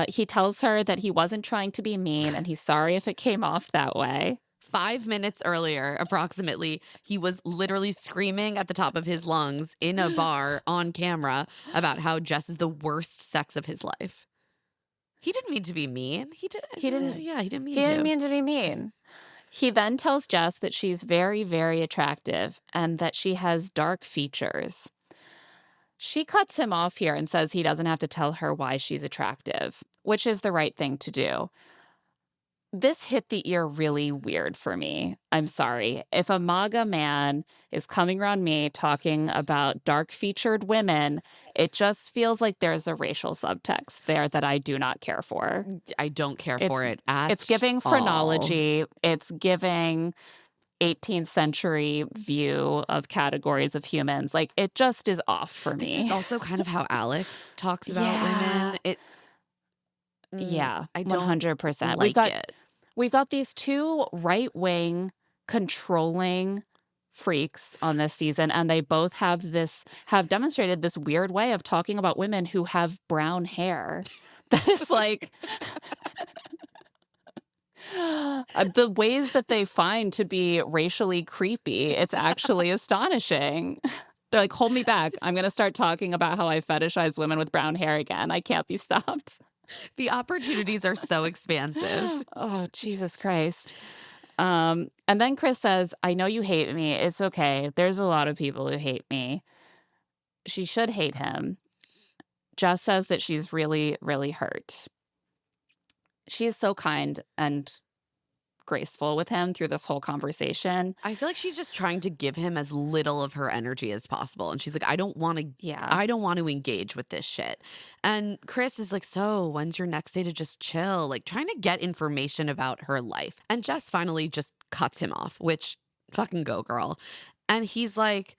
He tells her that he wasn't trying to be mean and he's sorry if it came off that way. 5 minutes earlier, approximately, he was literally screaming at the top of his lungs in a bar on camera about how Jess is the worst sex of his life. He didn't mean to be mean. He didn't mean to be mean. He then tells Jess that she's very, very attractive and that she has dark features. She cuts him off here and says he doesn't have to tell her why she's attractive, which is the right thing to do. This hit the ear really weird for me. I'm sorry. If a MAGA man is coming around me talking about dark-featured women, it just feels like there's a racial subtext there that I do not care for. I don't care for it at all. It's giving phrenology. It's giving 18th century view of categories of humans. Like, it just is off for me. This is also kind of how Alex talks about women. I don't 100%. Like We've got these two right-wing controlling freaks on this season, and they both have demonstrated this weird way of talking about women who have brown hair. That is like the ways that they find to be racially creepy. It's actually astonishing. They're like, hold me back. I'm going to start talking about how I fetishize women with brown hair again. I can't be stopped. The opportunities are so expansive. Oh, Jesus Christ. And then Chris says, I know you hate me. It's okay. There's a lot of people who hate me. She should hate him. Jess says that she's really, really hurt. She is so kind and graceful with him through this whole conversation. I feel like she's just trying to give him as little of her energy as possible. And she's like, I don't want to engage with this shit. And Chris is like, so when's your next day to just chill? Like trying to get information about her life. And Jess finally just cuts him off, which fucking go girl. And he's like,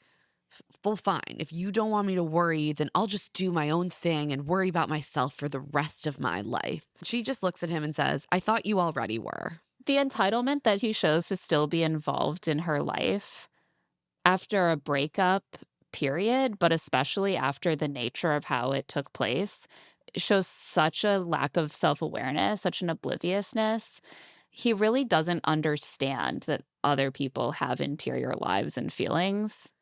well, fine. If you don't want me to worry, then I'll just do my own thing and worry about myself for the rest of my life. She just looks at him and says, I thought you already were. The entitlement that he shows to still be involved in her life after a breakup, period, but especially after the nature of how it took place, shows such a lack of self-awareness, such an obliviousness. He really doesn't understand that other people have interior lives and feelings.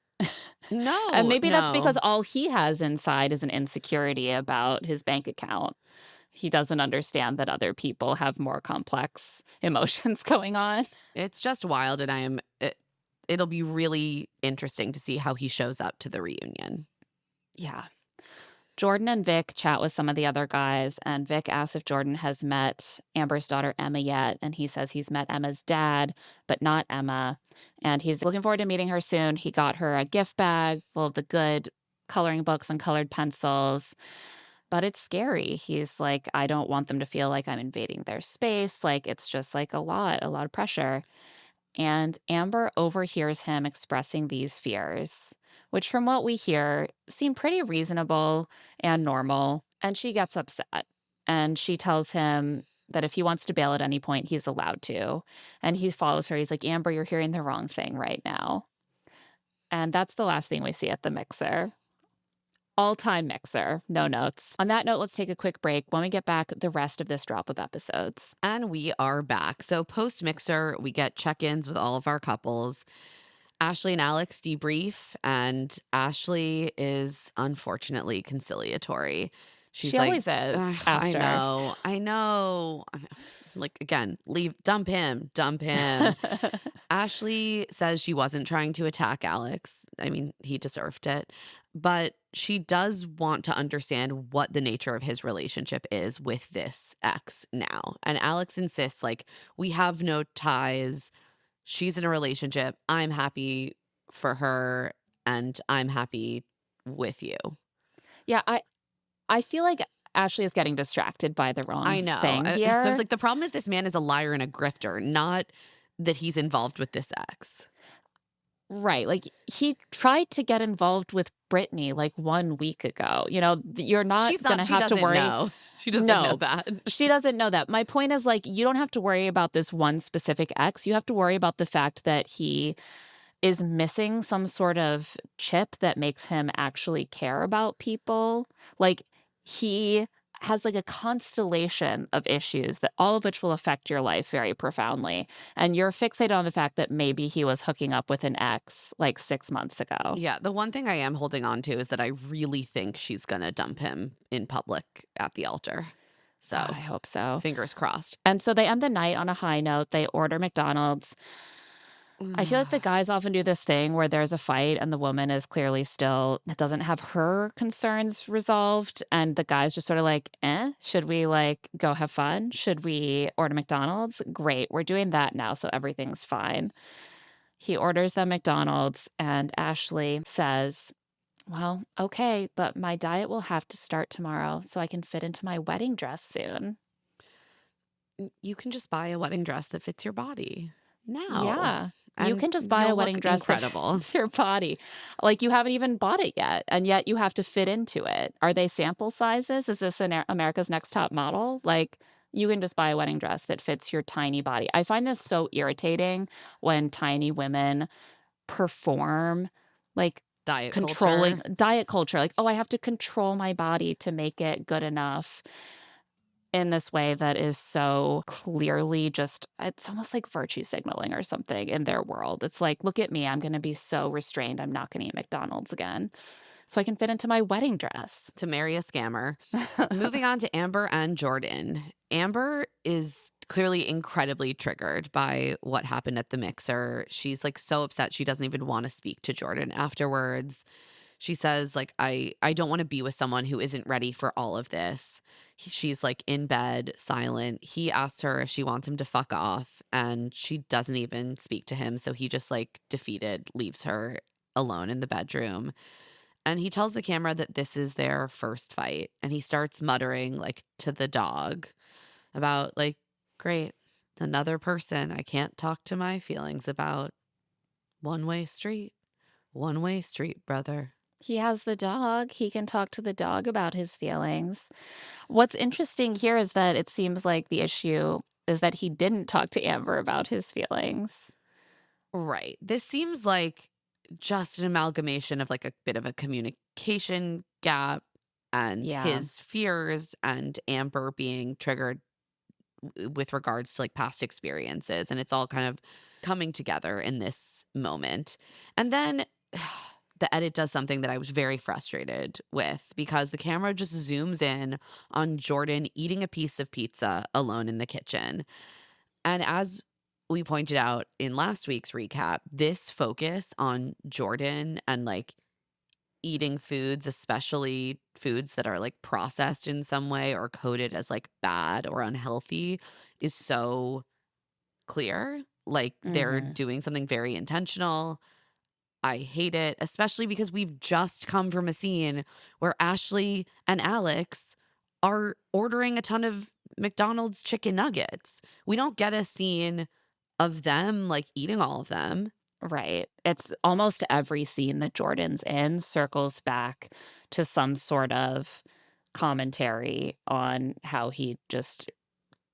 No. And maybe that's because all he has inside is an insecurity about his bank account. He doesn't understand that other people have more complex emotions going on. It's just wild, and it'll be really interesting to see how he shows up to the reunion. Yeah. Jordan and Vic chat with some of the other guys, and Vic asks if Jordan has met Amber's daughter Emma yet, and he says he's met Emma's dad, but not Emma, and he's looking forward to meeting her soon. He got her a gift bag full of the good coloring books and colored pencils. But it's scary. He's like, I don't want them to feel like I'm invading their space. Like, it's just like a lot of pressure. And Amber overhears him expressing these fears, which from what we hear seem pretty reasonable and normal. And she gets upset. And she tells him that if he wants to bail at any point, he's allowed to. And he follows her. He's like, Amber, you're hearing the wrong thing right now. And that's the last thing we see at the mixer. All-time mixer, no notes. On that note, let's take a quick break. When we get back, the rest of this drop of episodes. And we are back. So post-mixer, we get check-ins with all of our couples. Ashley and Alex debrief, and Ashley is unfortunately conciliatory. She always is after. I know. Like, again, dump him. Ashley says she wasn't trying to attack Alex. I mean, he deserved it. But she does want to understand what the nature of his relationship is with this ex now. And Alex insists, like, we have no ties. She's in a relationship. I'm happy for her and I'm happy with you. Yeah, I feel like Ashley is getting distracted by the wrong I know. thing I was here. like, the problem is this man is a liar and a grifter, not that he's involved with this ex. Right, like, he tried to get involved with Brittany, like, 1 week ago, you know, you're not She's gonna not, she have to doesn't worry. know. She doesn't know No, that. she doesn't know that. My point is, like, you don't have to worry about this one specific ex, you have to worry about the fact that he is missing some sort of chip that makes him actually care about people. Like, he has, like, a constellation of issues that all of which will affect your life very profoundly, and you're fixated on the fact that maybe he was hooking up with an ex, like, 6 months ago. Yeah, the one thing I am holding on to is that I really think she's going to dump him in public at the altar. So, I hope so. fingers crossed. And so they end the night on a high note, they order McDonald's. I feel like the guys often do this thing where there's a fight and the woman is clearly still doesn't have her concerns resolved, and the guy's just sort of like, should we, like, go have fun? Should we order McDonald's? Great, we're doing that now, so everything's fine. He orders them McDonald's, and Ashley says, "Well, okay, but my diet will have to start tomorrow so I can fit into my wedding dress soon." You can just buy a wedding dress that fits your body now. Yeah. You And can just buy a you'll wedding look dress that incredible. fits your body. Like, you haven't even bought it yet, and yet you have to fit into it. Are they sample sizes? Is this America's Next Top Model? Like, you can just buy a wedding dress that fits your tiny body. I find this so irritating when tiny women perform, like, Diet controlling culture. diet culture. Like, "Oh, I have to control my body to make it good enough." In this way that is so clearly just it's almost like virtue signaling or something in their world. It's like, "Look at me, I'm gonna be so restrained, I'm not gonna eat McDonald's again, so I can fit into my wedding dress." To marry a scammer. Moving on to Amber and Jordan. Amber is clearly incredibly triggered by what happened at the mixer. She's like so upset she doesn't even want to speak to Jordan afterwards. She says, like, I don't want to be with someone who isn't ready for all of this. She's like in bed, silent. He asks her if she wants him to fuck off, and she doesn't even speak to him. So he just, like, defeated, leaves her alone in the bedroom. And he tells the camera that this is their first fight. And he starts muttering, like, to the dog about, like, great, another person I can't talk to my feelings about. One-way street. One-way street, brother. He has the dog, he can talk to the dog about his feelings. What's interesting here is that it seems like the issue is that he didn't talk to Amber about his feelings. Right. This seems like just an amalgamation of, like, a bit of a communication gap and Yeah. his fears and Amber being triggered with regards to, like, past experiences. And it's all kind of coming together in this moment. And then the edit does something that I was very frustrated with because the camera just zooms in on Jordan eating a piece of pizza alone in the kitchen. And as we pointed out in last week's recap, this focus on Jordan and, like, eating foods, especially foods that are, like, processed in some way or coded as, like, bad or unhealthy, is so clear. Like, they're Mhm. doing something very intentional. I hate it, especially because we've just come from a scene where Ashley and Alex are ordering a ton of McDonald's chicken nuggets. We don't get a scene of them, like, eating all of them. Right. It's almost every scene that Jordan's in circles back to some sort of commentary on how he just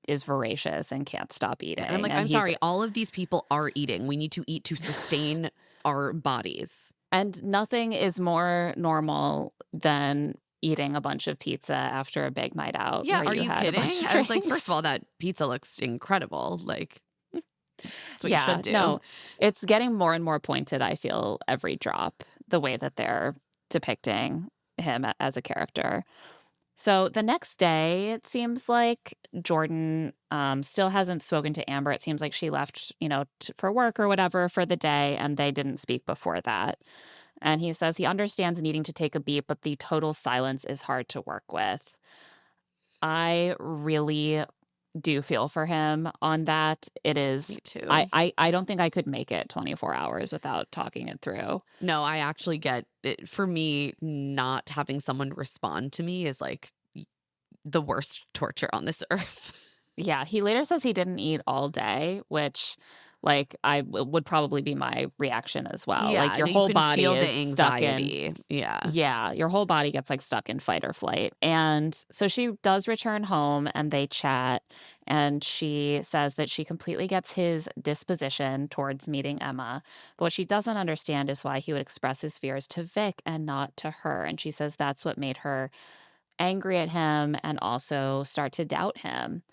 is voracious and can't stop eating. And I'm like, And I'm sorry, all of these people are eating. We need to eat to sustain our bodies. And nothing is more normal than eating a bunch of pizza after a big night out. Yeah, where are you had a kidding? bunch of I was like, first drinks. of all, that pizza looks incredible. Like, that's what you Yeah, should do. no, it's getting more and more pointed, I feel, every drop, the way that they're depicting him as a character. So the next day, it seems like Jordan still hasn't spoken to Amber. It seems like she left, for work or whatever for the day, and they didn't speak before that. And he says he understands needing to take a beat, but the total silence is hard to work with. I really do feel for him on that. It Me is too. I don't think I could make it 24 hours without talking it through. No, I actually get it. For me, not having someone respond to me is like the worst torture on this earth. Yeah, he later says he didn't eat all day, which, like, would probably be my reaction as well. Like, Yeah, your no, you whole can body feel the is stuck in. anxiety. Yeah. Yeah, your whole body gets, like, stuck in fight or flight, and so she does return home, and they chat, and she says that she completely gets his disposition towards meeting Emma, but what she doesn't understand is why he would express his fears to Vic and not to her, and she says that's what made her angry at him and also start to doubt him.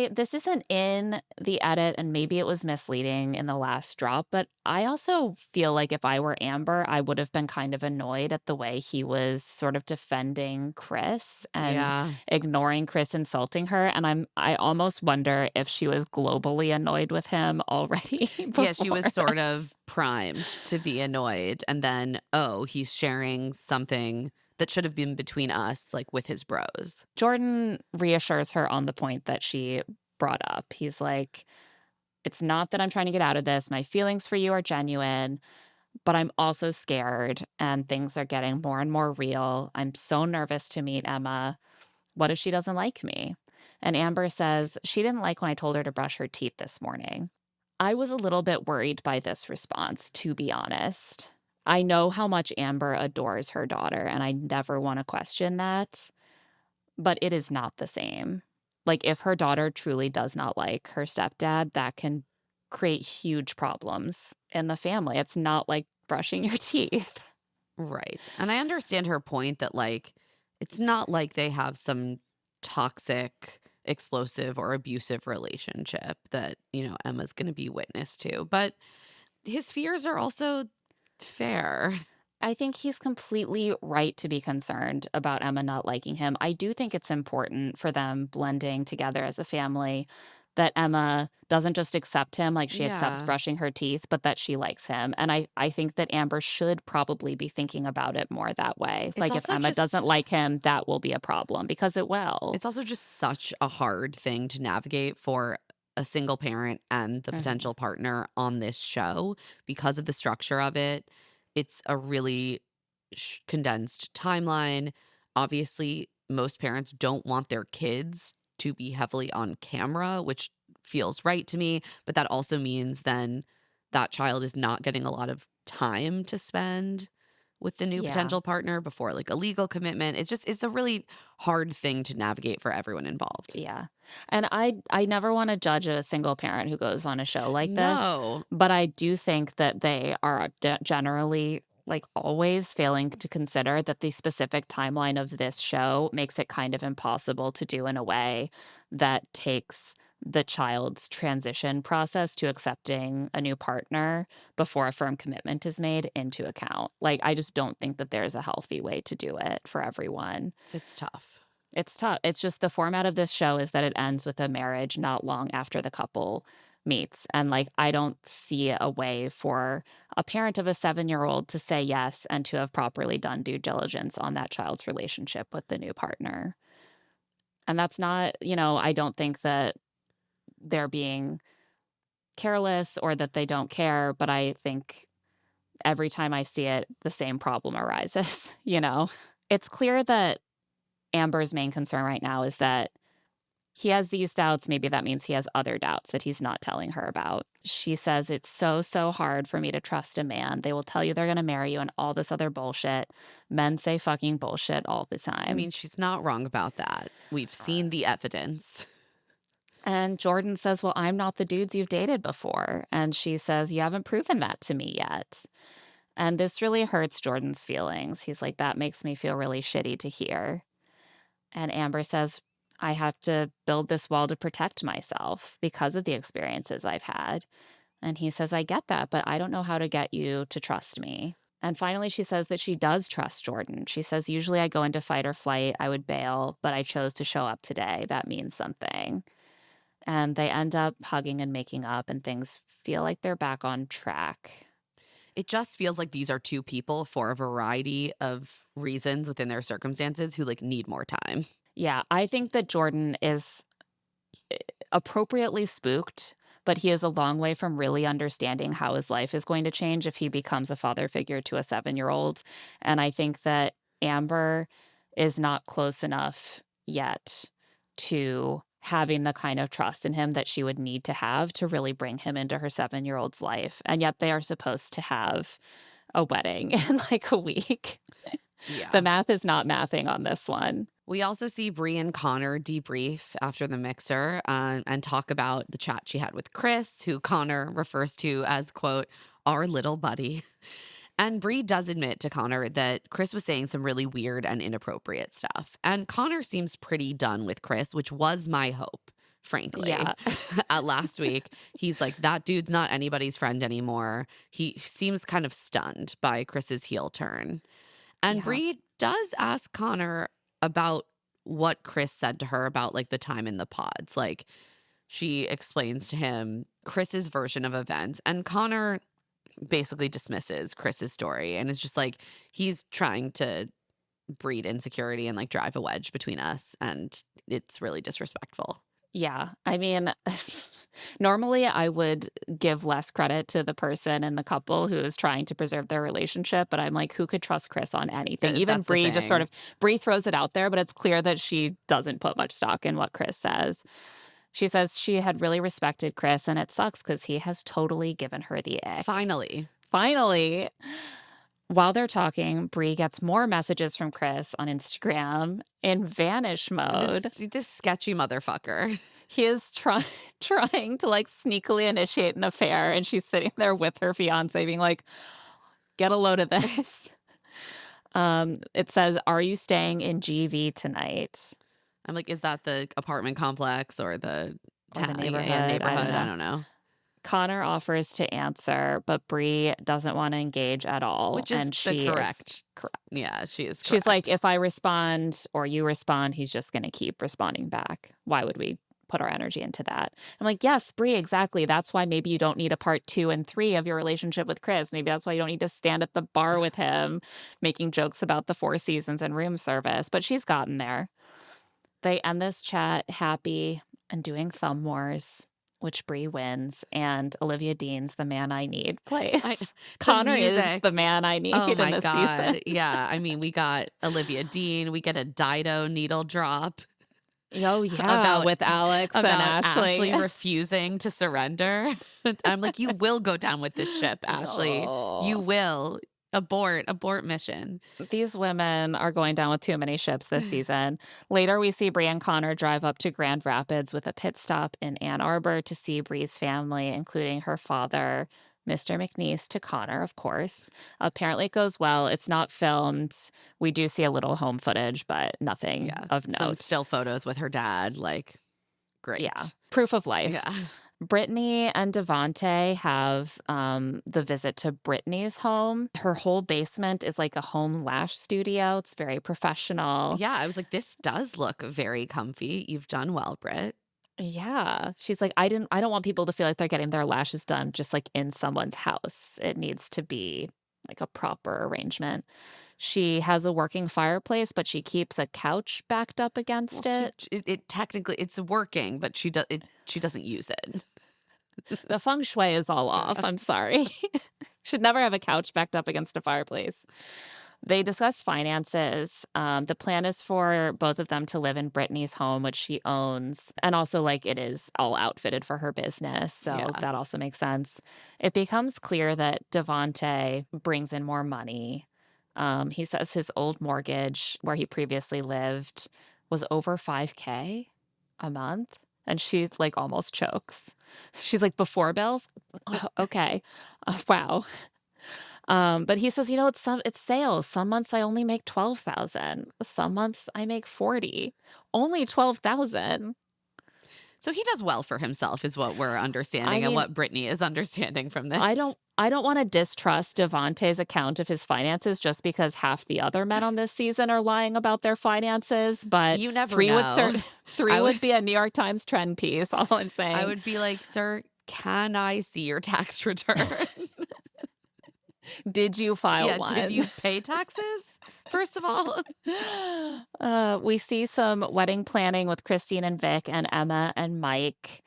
This isn't in the edit, and maybe it was misleading in the last drop, but I also feel like if I were Amber, I would have been kind of annoyed at the way he was sort of defending Chris and Yeah. ignoring Chris insulting her, and I almost wonder if she was globally annoyed with him already Yeah, she before was sort this. of primed to be annoyed. And then, oh, he's sharing something that should have been between us, like with his bros. Jordan reassures her on the point that she brought up. He's like, "It's not that I'm trying to get out of this. My feelings for you are genuine, but I'm also scared and things are getting more and more real. I'm so nervous to meet Emma. What if she doesn't like me?" And Amber says she didn't like when I told her to brush her teeth this morning. I was a little bit worried by this response, to be honest. I know how much Amber adores her daughter, and I never want to question that, but it is not the same. Like, if her daughter truly does not like her stepdad, that can create huge problems in the family. It's not like brushing your teeth. Right. And I understand her point that, like, it's not like they have some toxic, explosive, or abusive relationship that, Emma's going to be witness to. But his fears are also fair. I think he's completely right to be concerned about Emma not liking him. I do think it's important for them blending together as a family that Emma doesn't just accept him like she accepts Yeah. brushing her teeth, but that she likes him. And I think that Amber should probably be thinking about it more that way. It's Like, if also Emma just doesn't like him, that will be a problem because it will. it's also just such a hard thing to navigate for a single parent and the Mhm. potential partner on this show because of the structure of it. It's a really condensed timeline. Obviously, most parents don't want their kids to be heavily on camera, which feels right to me. But that also means then that child is not getting a lot of time to spend with the new Yeah. potential partner before like a legal commitment. It's a really hard thing to navigate for everyone involved. Yeah. And I never want to judge a single parent who goes on a show like this, No. but I do think that they are generally, like, always failing to consider that the specific timeline of this show makes it kind of impossible to do in a way that takes the child's transition process to accepting a new partner before a firm commitment is made into account. Like, I just don't think that there's a healthy way to do it for everyone. It's tough. It's tough. It's just the format of this show is that it ends with a marriage not long after the couple meets. And, like, I don't see a way for a parent of a 7-year-old to say yes and to have properly done due diligence on that child's relationship with the new partner. And that's not, I don't think that they're being careless or that they don't care, but I think every time I see it, the same problem arises, you know? It's clear that Amber's main concern right now is that he has these doubts. Maybe that means he has other doubts that he's not telling her about. She says, "It's so, so hard for me to trust a man. They will tell you they're going to marry you and all this other bullshit. Men say fucking bullshit all the I time." mean, she's not wrong about that. We've seen the evidence. And Jordan says, "Well, I'm not the dudes you've dated before." And she says, "You haven't proven that to me yet." And this really hurts Jordan's feelings. He's like, "That makes me feel really shitty to hear." And Amber says, "I have to build this wall to protect myself because of the experiences I've had." And he says, "I get that, but I don't know how to get you to trust me." And finally, she says that she does trust Jordan. She says, "Usually I go into fight or flight, I would bail, but I chose to show up today. That means something." And they end up hugging and making up, and things feel like they're back on track. It just feels like these are two people for a variety of reasons within their circumstances who like need more time. Yeah, I think that Jordan is appropriately spooked, but he is a long way from really understanding how his life is going to change if he becomes a father figure to a 7-year-old. And I think that Amber is not close enough yet to having the kind of trust in him that she would need to have to really bring him into her 7-year-old's life. And yet they are supposed to have a wedding in like a week. Yeah. The math is not mathing on this one. We also see Bree and Connor debrief after the mixer and talk about the chat she had with Chris, who Connor refers to as, quote, our little buddy. And Bree does admit to Connor that Chris was saying some really weird and inappropriate stuff. And Connor seems pretty done with Chris, which was my hope, frankly. Yeah. Last week, he's like, that dude's not anybody's friend anymore. He seems kind of stunned by Chris's heel turn. And Yeah. Bree does ask Connor about what Chris said to her about like the time in the pods. Like she explains to him Chris's version of events, and Connor basically dismisses Chris's story and is just like, he's trying to breed insecurity and like drive a wedge between us, and it's really disrespectful. Yeah. I mean, normally I would give less credit to the person and the couple who is trying to preserve their relationship, but I'm like, who could trust Chris on anything? Even That's the Bree just sort thing. of, Bree throws it out there, but it's clear that she doesn't put much stock in what Chris says. She says she had really respected Chris, and it sucks because he has totally given her the ick. Finally. While they're talking, Bree gets more messages from Chris on Instagram in vanish mode. This sketchy motherfucker. He is trying to like sneakily initiate an affair, and she's sitting there with her fiance being like, get a load of this. It says, are you staying in GV tonight? I'm like, is that the apartment complex or the Or the town- neighborhood? I don't know. Connor offers to answer, but Bree doesn't want to engage at all. Which is and the she correct. Is correct. Yeah, she is correct. She's like, if I respond or you respond, he's just going to keep responding back. Why would we put our energy into that? I'm like, yes, Bree, exactly. That's why maybe you don't need a part 2 and 3 of your relationship with Chris. Maybe that's why you don't need to stand at the bar with him making jokes about the 4 seasons and room service. But she's gotten there. They end this chat happy and doing thumb wars, which Bree wins, and Olivia Dean's The Man I Need plays. Connor is music. the man I need Oh in my this God. season. Yeah. I mean, we got Olivia Dean. We get a Dido needle drop Oh, yeah, with Alex and about Ashley. refusing to surrender. I'm like, you will go down with this ship, Ashley. No. You will. Abort mission. These women are going down with too many ships this season. Later, we see Bree and Connor drive up to Grand Rapids with a pit stop in Ann Arbor to see Bree's family, including her father, Mr. McNeese, to Connor, of course. Apparently, it goes well. It's not filmed. We do see a little home footage, but nothing of note. Some still photos with her dad. Like, great. Yeah. Proof of life. Yeah. Brittany and Devante have the visit to Brittany's home. Her whole basement is like a home lash studio. It's very professional. Yeah. I was like, this does look very comfy. You've done well, Britt. Yeah. She's like, I don't want people to feel like they're getting their lashes done just like in someone's house. It needs to be like a proper arrangement. She has a working fireplace, but she keeps a couch backed up against it. It technically it's working, but she doesn't use it. The feng shui is all off. I'm sorry. Should never have a couch backed up against a fireplace. They discuss finances. The plan is for both of them to live in Brittany's home, which she owns. And also, like, it is all outfitted for her business. So that also makes sense. It becomes clear that Devante brings in more money. He says his old mortgage, where he previously lived, was over $5,000 a month. And she like almost chokes. She's like, before bills? Oh, okay. Wow. But he says, it's sales. Some months I only make 12,000. Some months I make 40. Only 12,000. So he does well for himself is what we're understanding and what Brittany is understanding from this. I don't want to distrust Devante's account of his finances just because half the other men on this season are lying about their finances. But you never three know. would be a New York Times trend piece. All I'm saying. I would be like, sir, can I see your tax return? Did you file Yeah, one? did you pay taxes, first of all? We see some wedding planning with Christine and Vic and Emma and Mike.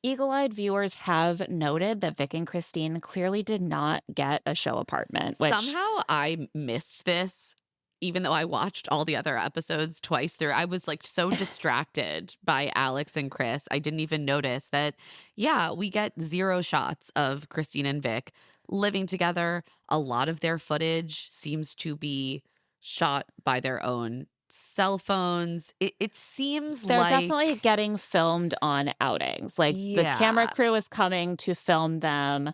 Eagle-eyed viewers have noted that Vic and Christine clearly did not get a show apartment, which Somehow I missed this, even though I watched all the other episodes twice through. I was like so distracted by Alex and Chris. I didn't even notice that, yeah, we get 0 shots of Christine and Vic living together. A lot of their footage seems to be shot by their own cell phones. It seems they're like, definitely getting filmed on outings. Like the camera yeah. crew is coming to film them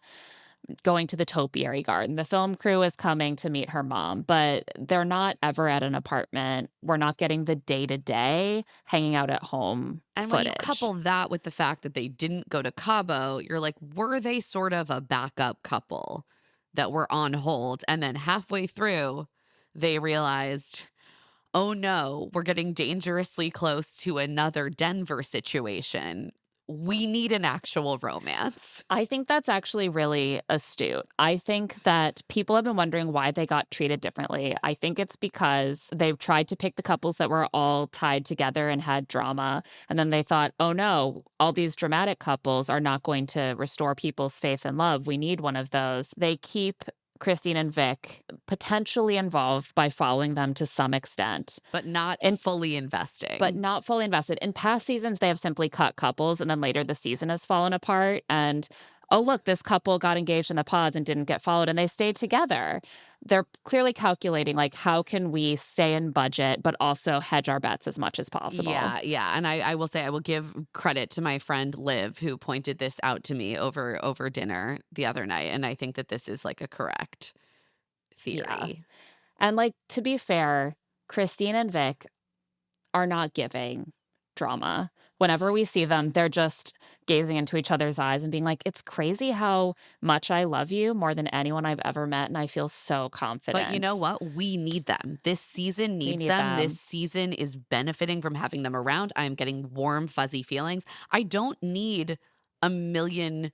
going to the topiary garden. The film crew is coming to meet her mom, but they're not ever at an apartment. We're not getting the day-to-day hanging out at home And when footage. you couple that with the fact that they didn't go to Cabo, you're like, were they sort of a backup couple that were on hold? And then halfway through, they realized, oh no, we're getting dangerously close to another Denver situation. We need an actual romance. I think that's actually really astute. I think that people have been wondering why they got treated differently. I think it's because they've tried to pick the couples that were all tied together and had drama. And then they thought, oh no, all these dramatic couples are not going to restore people's faith and love. We need one of those. They keep Christine and Vic potentially involved by following them to some extent, But not fully investing. but not fully invested. In past seasons, they have simply cut couples, and then later the season has fallen apart. And oh, look, this couple got engaged in the pods and didn't get followed, and they stayed together. They're clearly calculating, like, how can we stay in budget, but also hedge our bets as much as possible? Yeah. And I will say, I will give credit to my friend Liv, who pointed this out to me over dinner the other night. And I think that this is like a correct theory. Yeah. And, like, to be fair, Christine and Vic are not giving drama. Whenever we see them, they're just gazing into each other's eyes and being like, it's crazy how much I love you more than anyone I've ever met, and I feel so confident. But you know what? We need them. This season needs need them. them. This season is benefiting from having them around. I am getting warm, fuzzy feelings. I don't need a million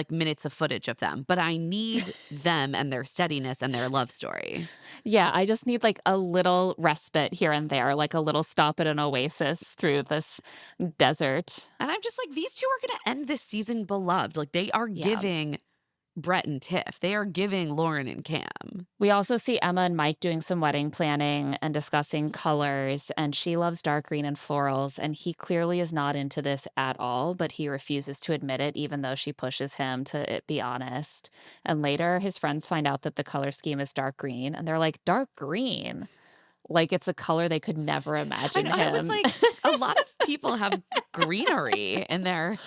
minutes of footage of them, but I need them and their steadiness and their love story. Yeah, I just need like a little respite here and there, like a little stop at an oasis through this desert. And I'm just like, these two are going to end this season beloved. Like, they are giving Brett and Tiff. They are giving Lauren and Cam. We also see Emma and Mike doing some wedding planning and discussing colors, and she loves dark green and florals, and he clearly is not into this at all, but he refuses to admit it, even though she pushes him to be honest. And later, his friends find out that the color scheme is dark green, and they're like, dark green? Like it's a color they could never imagine him. I was like, a lot of people have greenery in their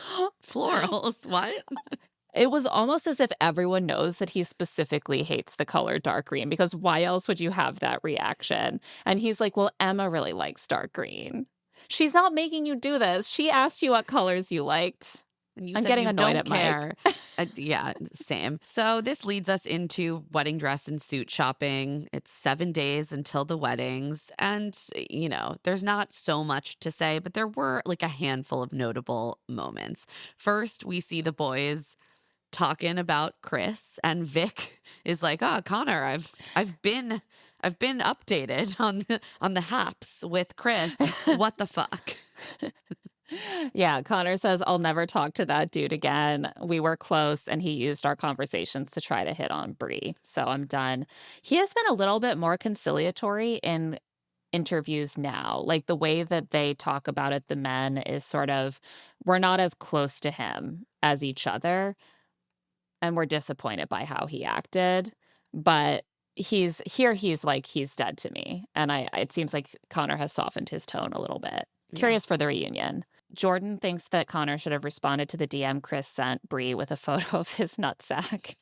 florals. What? It was almost as if everyone knows that he specifically hates the color dark green, because why else would you have that reaction? And he's like, well, Emma really likes dark green. She's not making you do this. She asked you what colors you liked. And you I'm said getting you annoyed don't at care. Mike. Yeah, same. So this leads us into wedding dress and suit shopping. It's 7 days until the weddings. And, there's not so much to say, but there were like a handful of notable moments. First, we see the boys talking about Chris, and Vic is like, "Oh, Connor, I've been updated on the haps with Chris. What the fuck?" Yeah, Connor says, I'll never talk to that dude again. We were close, and he used our conversations to try to hit on Brie. So I'm done. He has been a little bit more conciliatory in interviews now. Like the way that they talk about it, the men, is sort of, we're not as close to him as each other. And we're disappointed by how he acted, but he's like, he's dead to me. And it seems like Connor has softened his tone a little bit. Curious for the reunion. Jordan thinks that Connor should have responded to the DM Chris sent Brie with a photo of his nutsack.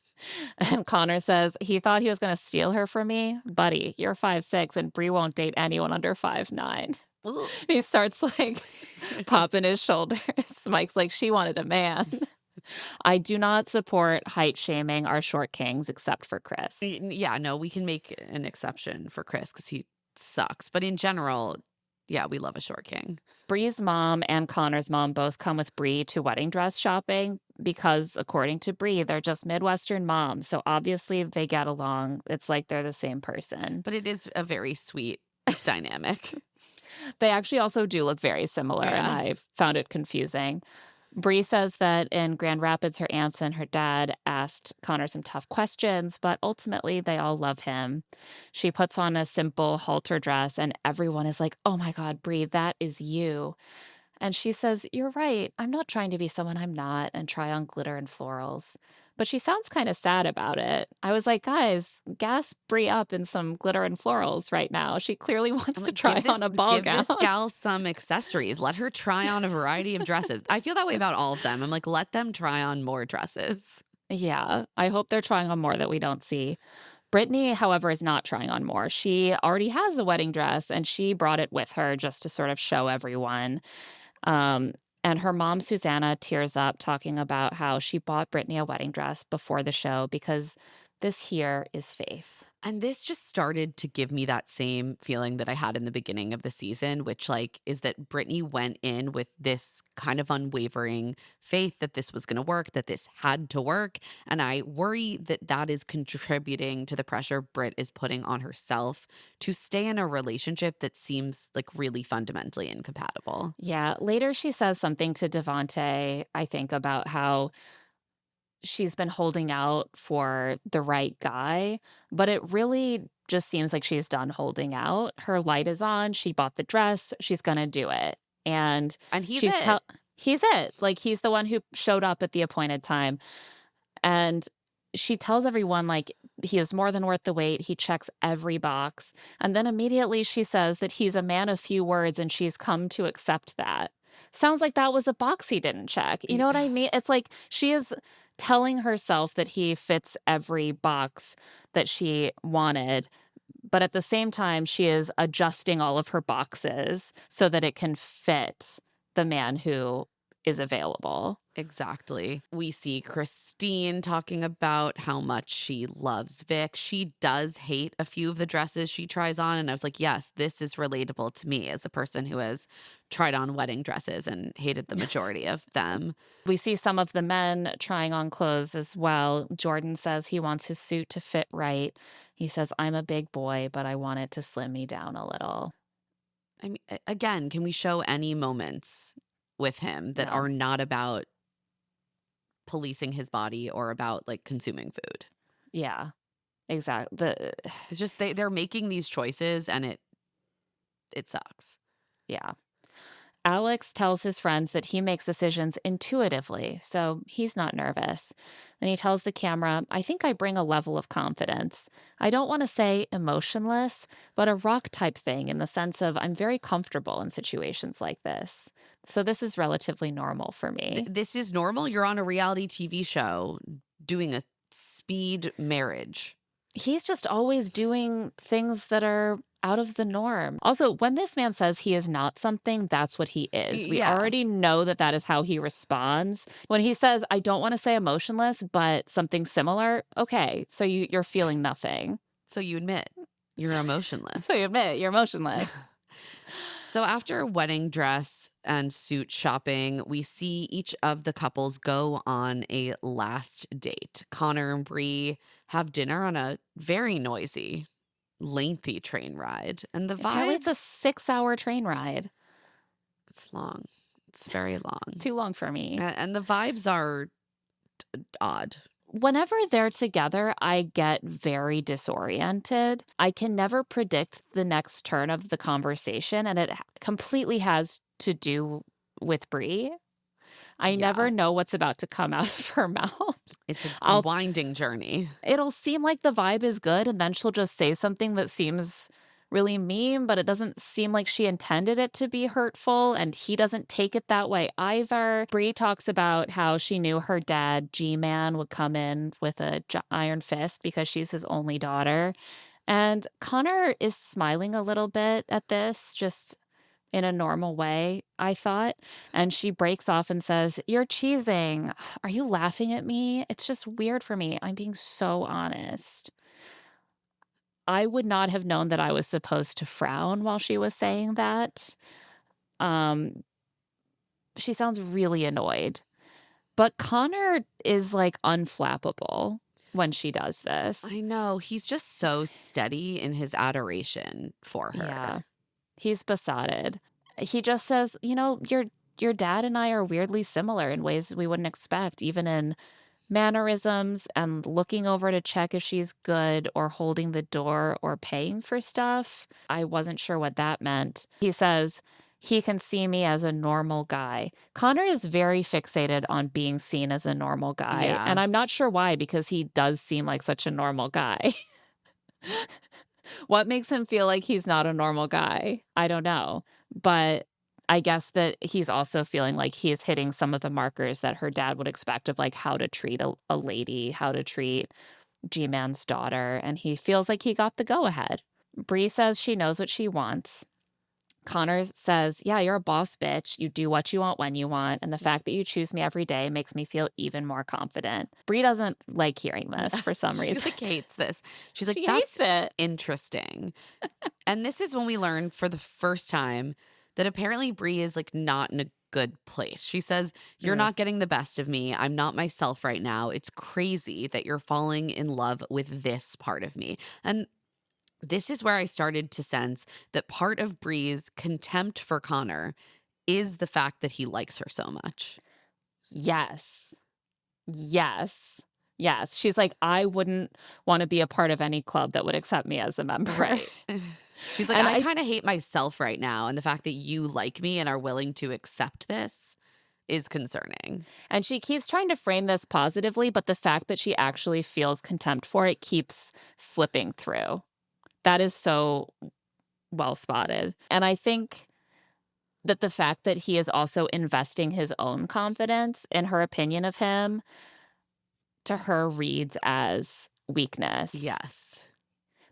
And Connor says, he thought he was going to steal her from me. Buddy, you're 5'6", and Brie won't date anyone under 5'9". He starts like popping his shoulders. Mike's like, she wanted a man. I do not support height shaming our short kings except for Chris. Yeah, no, we can make an exception for Chris because he sucks. But in general, Yeah, we love a short king. Bree's mom and Connor's mom both come with Bree to wedding dress shopping because, according to Bree, they're just Midwestern moms. So obviously they get along. It's like they're the same person. But it is a very sweet dynamic. They actually also do look very similar, and Yeah. I found it confusing. Bree says that in Grand Rapids, her aunts and her dad asked Connor some tough questions, but ultimately they all love him. She puts on a simple halter dress, and everyone is like, oh my God, Bree, that is you. And she says, you're right. I'm not trying to be someone I'm not and try on glitter and florals. But she sounds kind of sad about it. I was like, guys, gas Bree up in some glitter and florals right now. She clearly wants I'm to like, try on a ball give gown. this gal some accessories. Let her try on a variety of dresses. I feel that way about all of them. I'm like, let them try on more dresses. Yeah, I hope they're trying on more that we don't see. Brittany, however, is not trying on more. She already has the wedding dress and she brought it with her just to sort of show everyone. Um, and her mom, Susanna, tears up talking about how she bought Brittany a wedding dress before the show because this here is faith. And this just started to give me that same feeling that I had in the beginning of the season, which like is that Brittany went in with this kind of unwavering faith that this was going to work, that this had to work. And I worry that that is contributing to the pressure Britt is putting on herself to stay in a relationship that seems like really fundamentally incompatible. Yeah, later she says something to Devante, I think, about how she's been holding out for the right guy, but it really just seems like she's done holding out. Her light is on. She bought the dress. She's going to do it. And And he's she's it. he's it. Like he's the one who showed up at the appointed time. And she tells everyone like he is more than worth the wait. He checks every box. And then immediately she says that he's a man of few words and she's come to accept that. Sounds like that was a box he didn't check. You know what I mean? It's like she is telling herself that he fits every box that she wanted, but at the same time, she is adjusting all of her boxes so that it can fit the man who is available. Exactly. We see Christine talking about how much she loves Vic. She does hate a few of the dresses she tries on. And I was like, yes, this is relatable to me as a person who has tried on wedding dresses and hated the majority of them. We see some of the men trying on clothes as well. Jordan says he wants his suit to fit right. He says, I'm a big boy, but I want it to slim me down a little. I mean, again, can we show any moments with him that No. are not about policing his body or about like consuming food? Yeah, exactly. It's just they're making these choices and it sucks. Yeah. Alex tells his friends that he makes decisions intuitively, so he's not nervous. And he tells the camera, I think I bring a level of confidence. I don't want to say emotionless, but a rock type thing in the sense of I'm very comfortable in situations like this. So this is relatively normal for me. This is normal. You're on a reality TV show doing a speed marriage. He's just always doing things that are out of the norm. Also, when this man says he is not something, that's what he is. We Yeah. already know that that is how he responds. When he says, I don't want to say emotionless, but something similar, okay, so you're feeling nothing. So you admit you're emotionless. So you admit you're emotionless. So after wedding dress and suit shopping, we see each of the couples go on a last date. Connor and Bree have dinner on a very noisy, lengthy train ride. And the Apparently it's a vibes, 6-hour train ride. it's long. It's very long. Too long for me. And the vibes are odd. Whenever they're together, I get very disoriented. I can never predict the next turn of the conversation, and it completely has to do with Brie. I Yeah. never know what's about to come out of her mouth. It's a I'll- winding journey. It'll seem like the vibe is good, and then she'll just say something that seems really mean, but it doesn't seem like she intended it to be hurtful, and he doesn't take it that way either. Bree talks about how she knew her dad, G-Man, would come in with a iron fist because she's his only daughter. And Connor is smiling a little bit at this, just in a normal way, I thought. And she breaks off and says, you're cheesing. Are you laughing at me? It's just weird for me. I'm being so honest. I would not have known that I was supposed to frown while she was saying that. Um, she sounds really annoyed. But Connor is, like, unflappable when she does this. I know. He's just so steady in his adoration for her. Yeah. He's besotted. He just says, "You know, your dad and I are weirdly similar in ways we wouldn't expect, even in mannerisms and looking over to check if she's good or holding the door or paying for stuff." I wasn't sure what that meant. He says he can see me as a normal guy. Connor is very fixated on being seen as a normal guy. Yeah. And I'm not sure why, because he does seem like such a normal guy. What makes him feel like he's not a normal guy? I don't know. But I guess that he's also feeling like he is hitting some of the markers that her dad would expect of, like, how to treat a lady, how to treat G-Man's daughter, and he feels like he got the go-ahead. Bree says she knows what she wants. Connor says, "Yeah, you're a boss bitch. You do what you want when you want, and the fact that you choose me every day makes me feel even more confident." Bree doesn't like hearing this for some She, reason. like, hates this. She's like, She "That's hates it. interesting." And this is when we learn for the first time that apparently Bree is, like, not in a good place. She says, "You're Mm. not getting the best of me. I'm not myself right now. It's crazy that you're falling in love with this part of me." And this is where I started to sense that part of Bree's contempt for Connor is the fact that he likes her so much. Yes. Yes. Yes. She's like, "I wouldn't want to be a part of any club that would accept me as a member." Right. She's like, And "I I kind of hate myself right now. And the fact that you like me and are willing to accept this is concerning." and she keeps trying to frame this positively, but the fact that she actually feels contempt for it keeps slipping through. That is so well spotted. And I think that the fact that he is also investing his own confidence in her opinion of him, to her reads as weakness. Yes.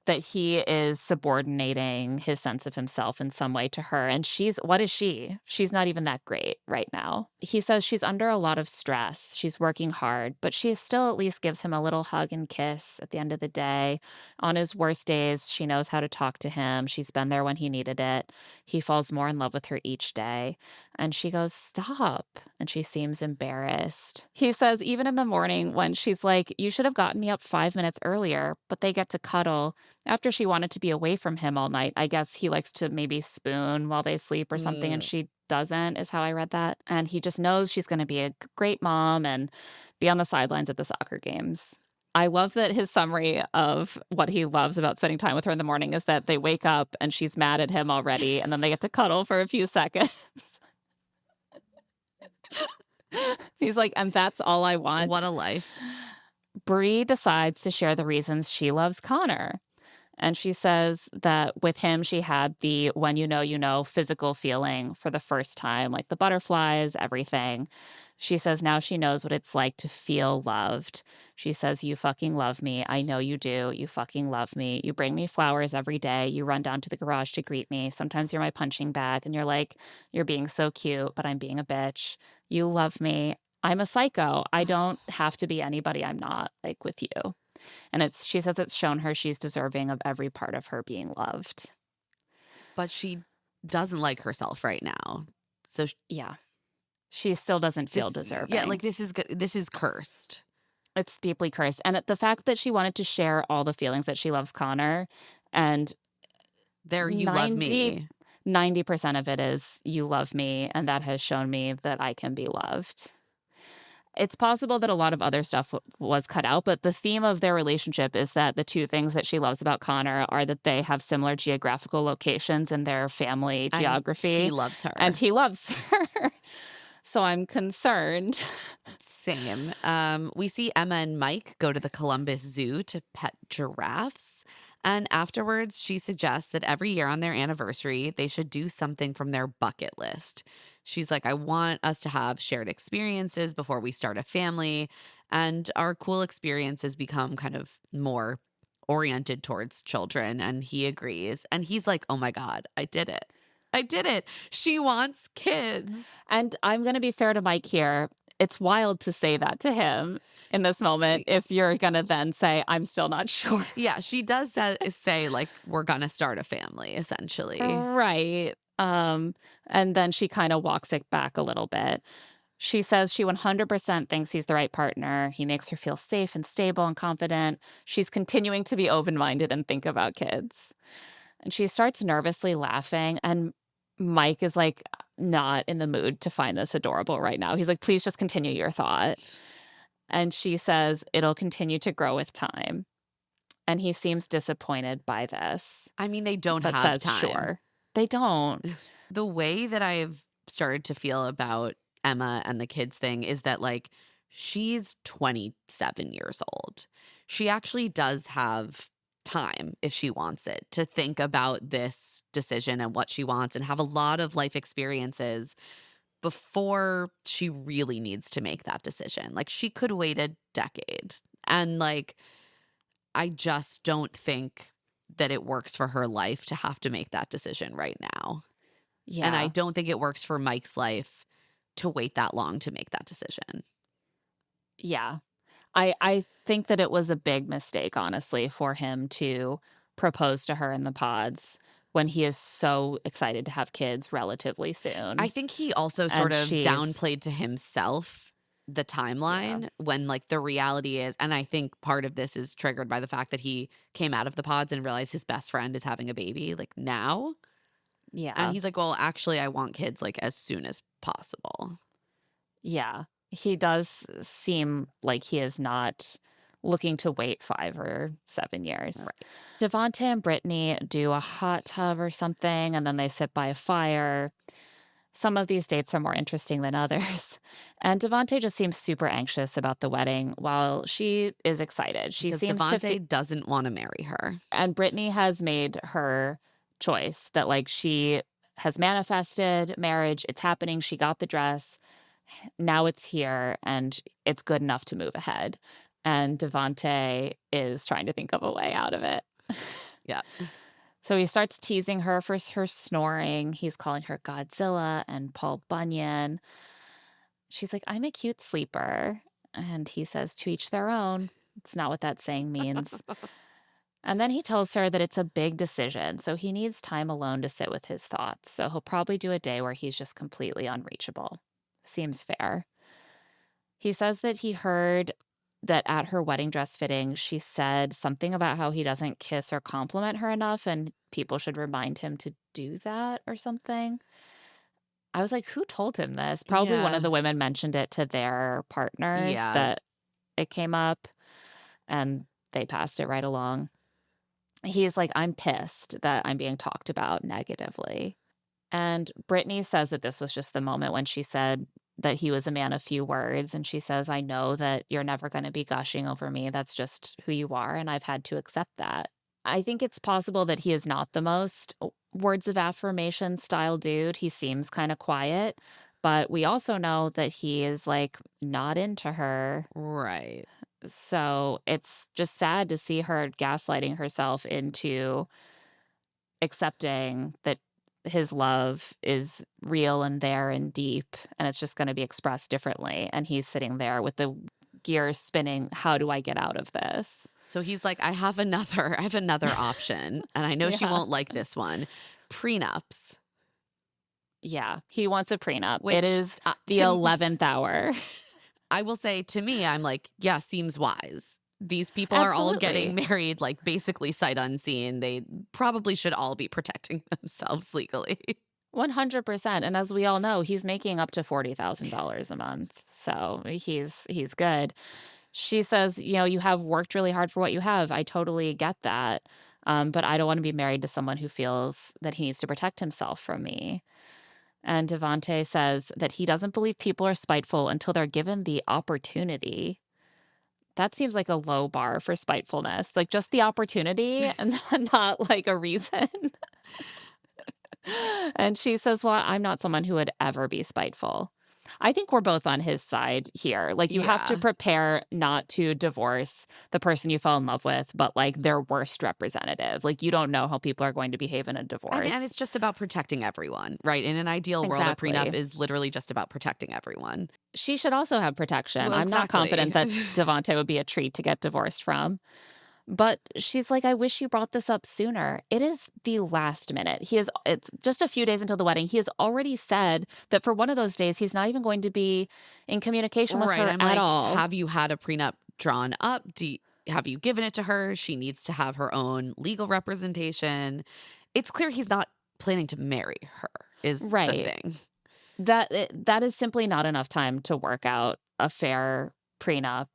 That he is subordinating his sense of himself in some way to her. And what is she? She's not even that great right now. He says she's under a lot of stress. She's working hard, but she still at least gives him a little hug and kiss at the end of the day. On his worst days, she knows how to talk to him. She's been there when he needed it. He falls more in love with her each day. And she goes, "Stop." And she seems embarrassed. He says, even in the morning when she's like, "You should have gotten me up 5 minutes earlier," but they get to cuddle. After she wanted to be away from him all night, I guess he likes to maybe spoon while they sleep or something, and she doesn't, is how I read that. And he just knows she's going to be a great mom and be on the sidelines at the soccer games. I love that his summary of what he loves about spending time with her in the morning is that they wake up and she's mad at him already, and then they get to cuddle for a few seconds. He's like, "And that's all I want." What a life. Bree decides to share the reasons she loves Connor. And she says that with him, she had the when you know physical feeling for the first time, like the butterflies, everything. She says now she knows what it's like to feel loved. She says, "You fucking love me. I know you do. You fucking love me. You bring me flowers every day. You run down to the garage to greet me. Sometimes you're my punching bag and you're like, you're being so cute, but I'm being a bitch. You love me. I'm a psycho. I don't have to be anybody I'm not, like with you." And she says it's shown her she's deserving of every part of her being loved. But she doesn't like herself right now. So Yeah. She still doesn't feel this- deserving. Yeah, like this is cursed. It's deeply cursed. And the fact that she wanted to share all the feelings that she loves Connor, and There, you love me. 90% of it is you love me, and that has shown me that I can be loved. It's possible that a lot of other stuff was cut out, but the theme of their relationship is that the two things that she loves about Connor are that they have similar geographical locations in their family And geography. he loves her. And he loves her. So I'm concerned. Same. We see Emma and Mike go to the Columbus Zoo to pet giraffes. And afterwards, she suggests that every year on their anniversary, they should do something from their bucket list. She's like, "I want us to have shared experiences before we start a family. And our cool experiences become kind of more oriented towards children." And he agrees. And he's like, "Oh my God, I did it. I did it. She wants kids." And I'm going to be fair to Mike here. it's wild to say that to him in this moment if you're going to then say, I'm still not sure. Yeah, she does say like, we're going to start a family, essentially. Right. And then she kind of walks it back a little bit. She says she 100% thinks he's the right partner. He makes her feel safe and stable and confident. She's continuing to be open-minded and think about kids. And she starts nervously laughing, and Mike is like not in the mood to find this adorable right now. He's like, please just continue your thought. And she says it'll continue to grow with time. And he seems disappointed by this, I mean, they don't but have says time. sure. They don't. The way that I've started to feel about Emma and the kids thing is that, like, she's 27 years old. She actually does have time, if she wants it, to think about this decision and what she wants and have a lot of life experiences before she really needs to make that decision. Like, she could wait a decade. And, like, I just don't think that it works for her life to have to make that decision right now. Yeah. And I don't think it works for Mike's life to wait that long to make that decision. Yeah. I think that it was a big mistake, honestly, for him to propose to her in the pods when he is so excited to have kids relatively soon. I think he also sort of she's- downplayed to himself the timeline when, like, the reality is, and I think part of this is triggered by the fact that he came out of the pods and realized his best friend is having a baby, like, now. Yeah. And he's like, well, actually, I want kids, like, as soon as possible. Yeah. He does seem like he is not looking to wait 5 or 7 years. Right. Devontae and Brittany do a hot tub or something, and then they sit by a fire. Some of these dates are more interesting than others. And Devontae just seems super anxious about the wedding while she is excited. She Because seems Devontae doesn't want to marry her. and Brittany has made her choice that, like, she has manifested marriage. It's happening. She got the dress. Now it's here, and it's good enough to move ahead. And Devontae is trying to think of a way out of it. Yeah. So he starts teasing her for her snoring. He's calling her Godzilla and Paul Bunyan. She's like, I'm a cute sleeper. And he says, to each their own. It's not what that saying means. And then he tells her that it's a big decision, so he needs time alone to sit with his thoughts. So he'll probably do a day where he's just completely unreachable. Seems fair. He says that he heard that at her wedding dress fitting, she said something about how he doesn't kiss or compliment her enough, and people should remind him to do that or something. I was like, who told him this? Probably one Yeah. of the women mentioned it to their partners Yeah. that it came up, and they passed it right along. He's like, I'm pissed that I'm being talked about negatively. And Brittany says that this was just the moment when she said that he was a man of few words. And she says, I know that you're never going to be gushing over me. That's just who you are. And I've had to accept that. I think it's possible that he is not the most words of affirmation style dude. He seems kind of quiet. But we also know that he is, like, not into her. Right. So it's just sad to see her gaslighting herself into accepting that his love is real and there and deep, and it's just going to be expressed differently. And he's sitting there with the gears spinning. How do I get out of this? So he's like, I have another option, and I know she Yeah. won't like this one. Prenups. Yeah, he wants a prenup. Which, it is the to- 11th hour. I will say, to me, I'm like, yeah, seems wise. These people are all getting Absolutely. married, like, basically sight unseen. They probably should all be protecting themselves legally. 100%. And as we all know, he's making up to $40,000 a month. So he's good. She says, you have worked really hard for what you have. I totally get that. But I don't want to be married to someone who feels that he needs to protect himself from me. And Devontae says that he doesn't believe people are spiteful until they're given the opportunity. That seems like a low bar for spitefulness. Like, just the opportunity and not like a reason. And she says, well, I'm not someone who would ever be spiteful. I think we're both on his side here. Like, you have to Yeah. prepare not to divorce the person you fell in love with, but, like, their worst representative. Like, you don't know how people are going to behave in a And divorce. it's just about protecting everyone, right? In an ideal world, a prenup Exactly. is literally just about protecting everyone. She should also have protection. Well, I'm not exactly. confident that Devonte would be a treat to get divorced from. But she's like, "I wish you brought this up sooner." It is the last minute. It's just a few days until the wedding. He has already said that for one of those days, he's not even going to be in communication with Right. her I'm at like, all. have you had a prenup drawn up? Have you given it to her? She needs to have her own legal representation. It's clear he's not planning to marry her, is the Right. thing. That is simply not enough time to work out a fair prenup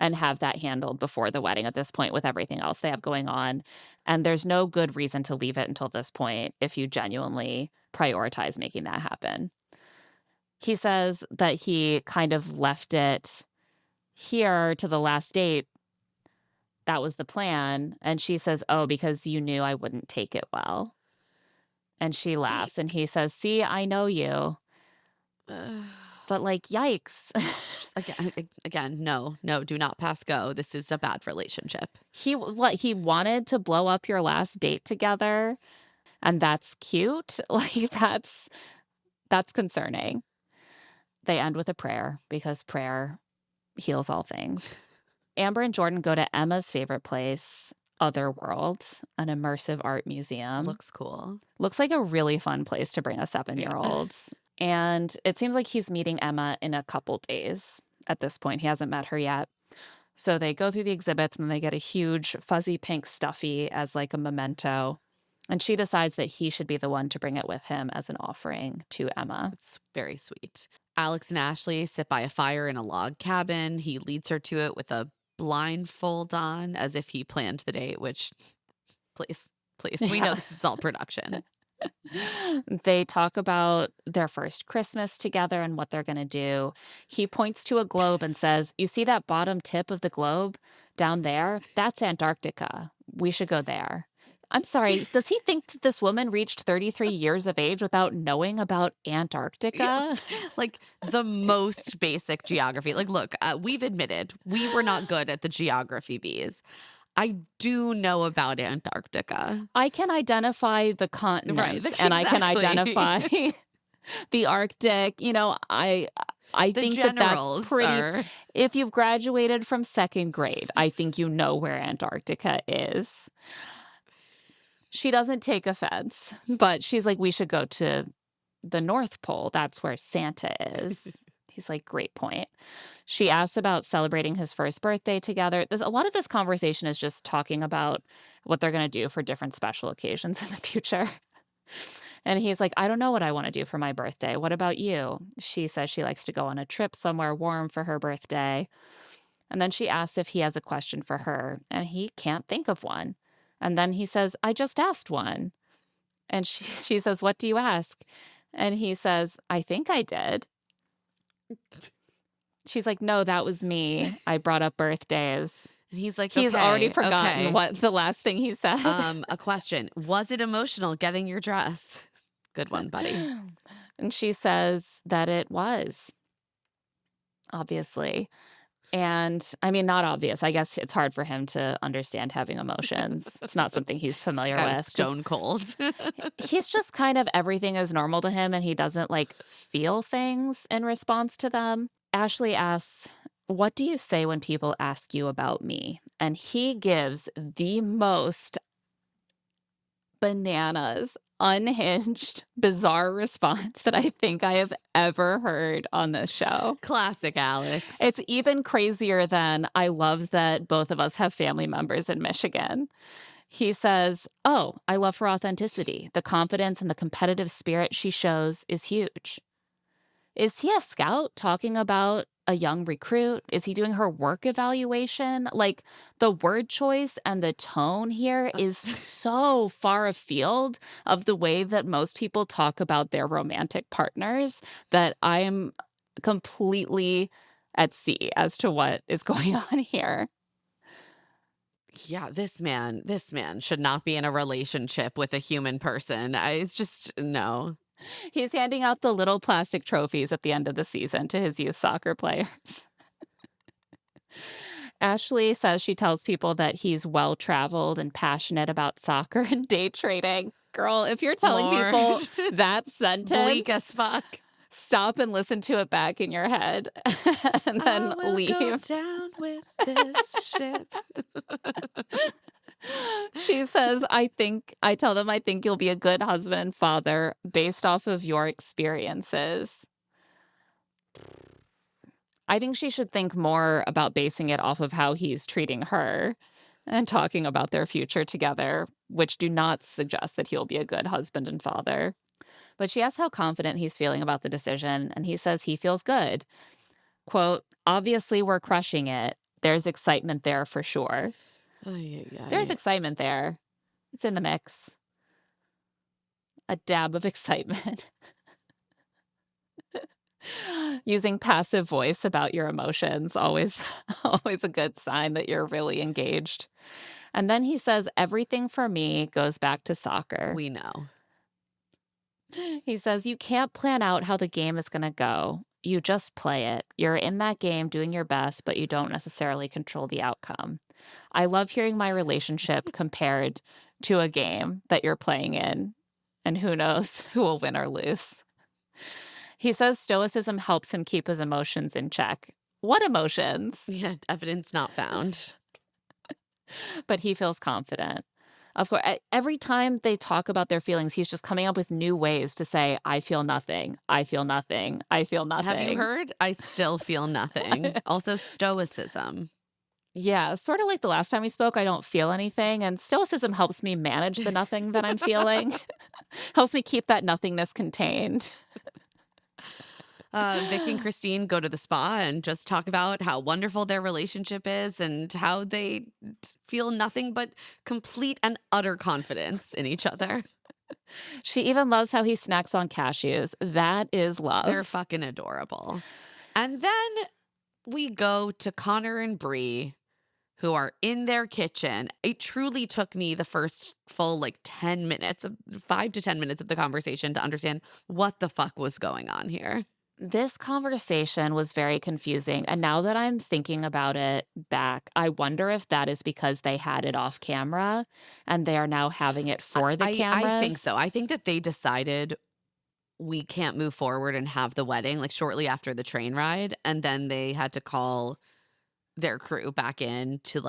and have that handled before the wedding at this point with everything else they have going on. And there's no good reason to leave it until this point if you genuinely prioritize making that happen. He says that he kind of left it here to the last date. That was the plan. And she says, "Oh, because you knew I wouldn't take it well." And she laughs and he says, "See, I know you." Ugh. But, like, yikes. Again, no, do not pass go. This is a bad relationship. He wanted to blow up your last date together, and that's cute? Like, that's concerning. They end with a prayer because prayer heals all things. Amber and Jordan go to Emma's favorite place, Otherworld, an immersive art museum. Looks cool. Looks like a really fun place to bring a Yeah. 7-year-old. And it seems like he's meeting Emma in a couple days at this point. He hasn't met her yet. So they go through the exhibits and they get a huge fuzzy pink stuffy as like a memento. And she decides that he should be the one to bring it with him as an offering to Emma. It's very sweet. Alex and Ashley sit by a fire in a log cabin. He leads her to it with a blindfold on as if he planned the date, which, please, we know Yeah. this is all production. They talk about their first Christmas together and what they're going to do. He points to a globe and says, "You see that bottom tip of the globe down there? That's Antarctica. We should go there." I'm sorry, does he think that this woman reached 33 years of age without knowing about Antarctica? Like the most basic geography. Like, look, we've admitted we were not good at the geography bees. I do know about Antarctica. I can identify the continents and I can exactly. identify the Arctic. I The think that that's generals pretty. are. If you've graduated from second grade, I think you know where Antarctica is. She doesn't take offense, but she's like, "We should go to the North Pole. That's where Santa is." He's like, "Great point." She asks about celebrating his first birthday together. A lot of this conversation is just talking about what they're going to do for different special occasions in the future. And he's like, "I don't know what I want to do for my birthday. What about you?" She says she likes to go on a trip somewhere warm for her birthday. And then she asks if he has a question for her, and he can't think of one. And then he says, "I just asked one." And she says, "What do you ask?" And he says, "I think I did." She's like, "No, that was me. I brought up birthdays." And he's like, He's already forgotten okay. what the last thing he said. A question. Was it emotional getting your dress? Good one, buddy. And she says that it was, obviously. And I mean, not obvious. I guess it's hard for him to understand having emotions. It's not something he's familiar This guy was with. stone cold. He's just kind of everything is normal to him and he doesn't like feel things in response to them. Ashley asks, "What do you say when people ask you about me?" And he gives the most bananas, unhinged, bizarre response that I think I have ever heard on this show. Classic Alex. It's even crazier than "I love that both of us have family members in Michigan." He says, "Oh, I love her authenticity. The confidence and the competitive spirit she shows is huge." Is he a scout talking about a young recruit? Is he doing her work evaluation? Like, the word choice and the tone here is so far afield of the way that most people talk about their romantic partners that I am completely at sea as to what is going on here. Yeah, this man should not be in a relationship with a human person. It's just no. He's handing out the little plastic trophies at the end of the season to his youth soccer players. Ashley says she tells people that he's well-traveled and passionate about soccer and day trading. Girl, if you're telling Lord. people that Bleak sentence, as fuck. stop and listen to it back in your head and then I will leave. go down with this ship. She says, I tell them I think you'll be a good husband and father based off of your experiences. I think she should think more about basing it off of how he's treating her and talking about their future together, which do not suggest that he'll be a good husband and father. But she asks how confident he's feeling about the decision, and he says he feels good. Quote, obviously we're crushing it. There's excitement there for sure. There's excitement there. It's in the mix. A dab of excitement. Using passive voice about your emotions, always a good sign that you're really engaged. And then he says, everything for me goes back to soccer. We know. He says, you can't plan out how the game is going to go. You just play it. You're in that game doing your best, but you don't necessarily control the outcome. I love hearing my relationship compared to a game that you're playing in, and who knows who will win or lose. He says stoicism helps him keep his emotions in check. What emotions? Yeah, evidence not found. But he feels confident. Of course, every time they talk about their feelings, he's just coming up with new ways to say, I feel nothing. I feel nothing. I feel nothing. Have you heard? I still feel nothing. Also, stoicism. Yeah, sort of like the last time we spoke, I don't feel anything. And stoicism helps me manage the nothing that I'm feeling, helps me keep that nothingness contained. Vic and Christine go to the spa and just talk about how wonderful their relationship is and how they feel nothing but complete and utter confidence in each other. She even loves how he snacks on cashews. That is love. They're fucking adorable. And then we go to Connor and Bree, who are in their kitchen. It truly took me the first full 10 minutes, 5 to 10 minutes of the conversation to understand what the fuck was going on here. This conversation was very confusing. And now that I'm thinking about it back, I wonder if that is because they had it off camera and they are now having it for the cameras. I think so. I think that they decided we can't move forward and have the wedding shortly after the train ride. And then they had to call their crew back in to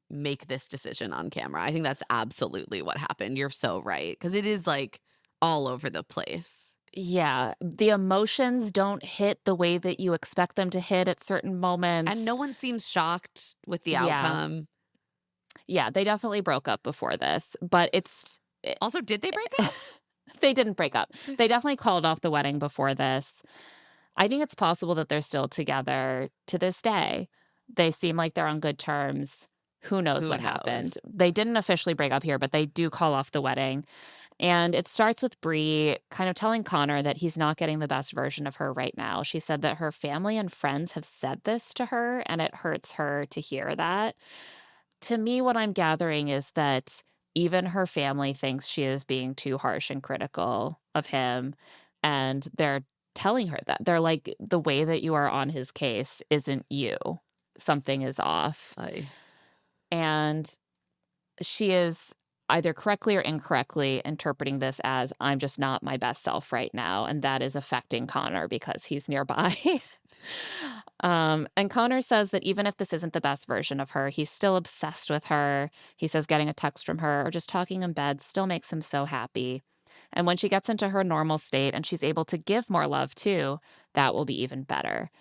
make this decision on camera. I think that's absolutely what happened. You're so right. Because it is all over the place. Yeah, the emotions don't hit the way that you expect them to hit at certain moments. And no one seems shocked with the outcome. Yeah, they definitely broke up before this, but Also, did they break up? They didn't break up. They definitely called off the wedding before this. I think it's possible that they're still together to this day. They seem like they're on good terms. Who knows what happened? They didn't officially break up here, but they do call off the wedding. And it starts with Bree kind of telling Connor that he's not getting the best version of her right now. She said that her family and friends have said this to her, and it hurts her to hear that. To me, what I'm gathering is that even her family thinks she is being too harsh and critical of him, and they're telling her that. They're like, the way that you are on his case isn't you. Something is off. And she is either correctly or incorrectly interpreting this as, I'm just not my best self right now. And that is affecting Connor because he's nearby. And Connor says that even if this isn't the best version of her, he's still obsessed with her. He says getting a text from her or just talking in bed still makes him so happy. And when she gets into her normal state and she's able to give more love too, that will be even better.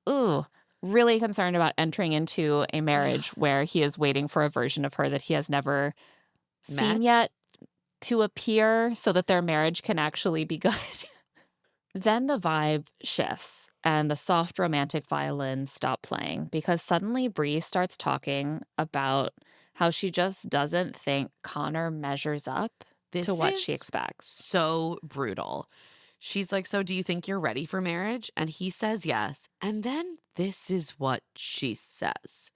Ooh. Really concerned about entering into a marriage where he is waiting for a version of her that he has never seen yet to appear so that their marriage can actually be good. Then the vibe shifts and the soft romantic violins stop playing because suddenly Bree starts talking about how she just doesn't think Connor measures up to what she expects. So brutal. She's like, so do you think you're ready for marriage? And he says yes. And then this is what she says.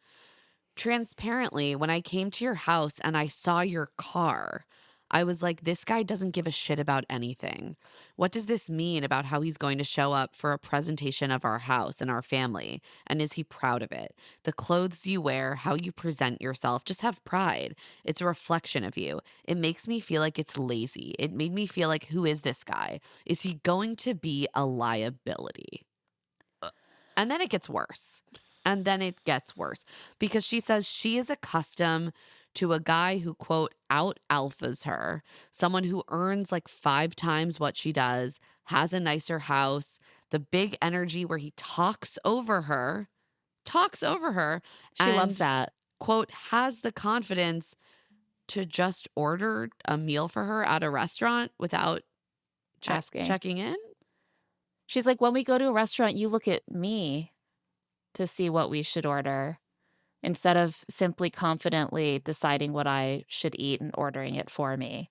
Transparently, when I came to your house and I saw your car, I was like, this guy doesn't give a shit about anything. What does this mean about how he's going to show up for a presentation of our house and our family? And is he proud of it? The clothes you wear, how you present yourself, just have pride. It's a reflection of you. It makes me feel like it's lazy. It made me feel like, who is this guy? Is he going to be a liability? And then it gets worse. And then it gets worse because she says she is accustomed to a guy who, quote, out alphas her, someone who earns like 5 times what she does, has a nicer house, the big energy where he talks over her, She loves and, that. quote, has the confidence to just order a meal for her at a restaurant without Asking. checking in. She's like, when we go to a restaurant, you look at me to see what we should order instead of simply confidently deciding what I should eat and ordering it for me.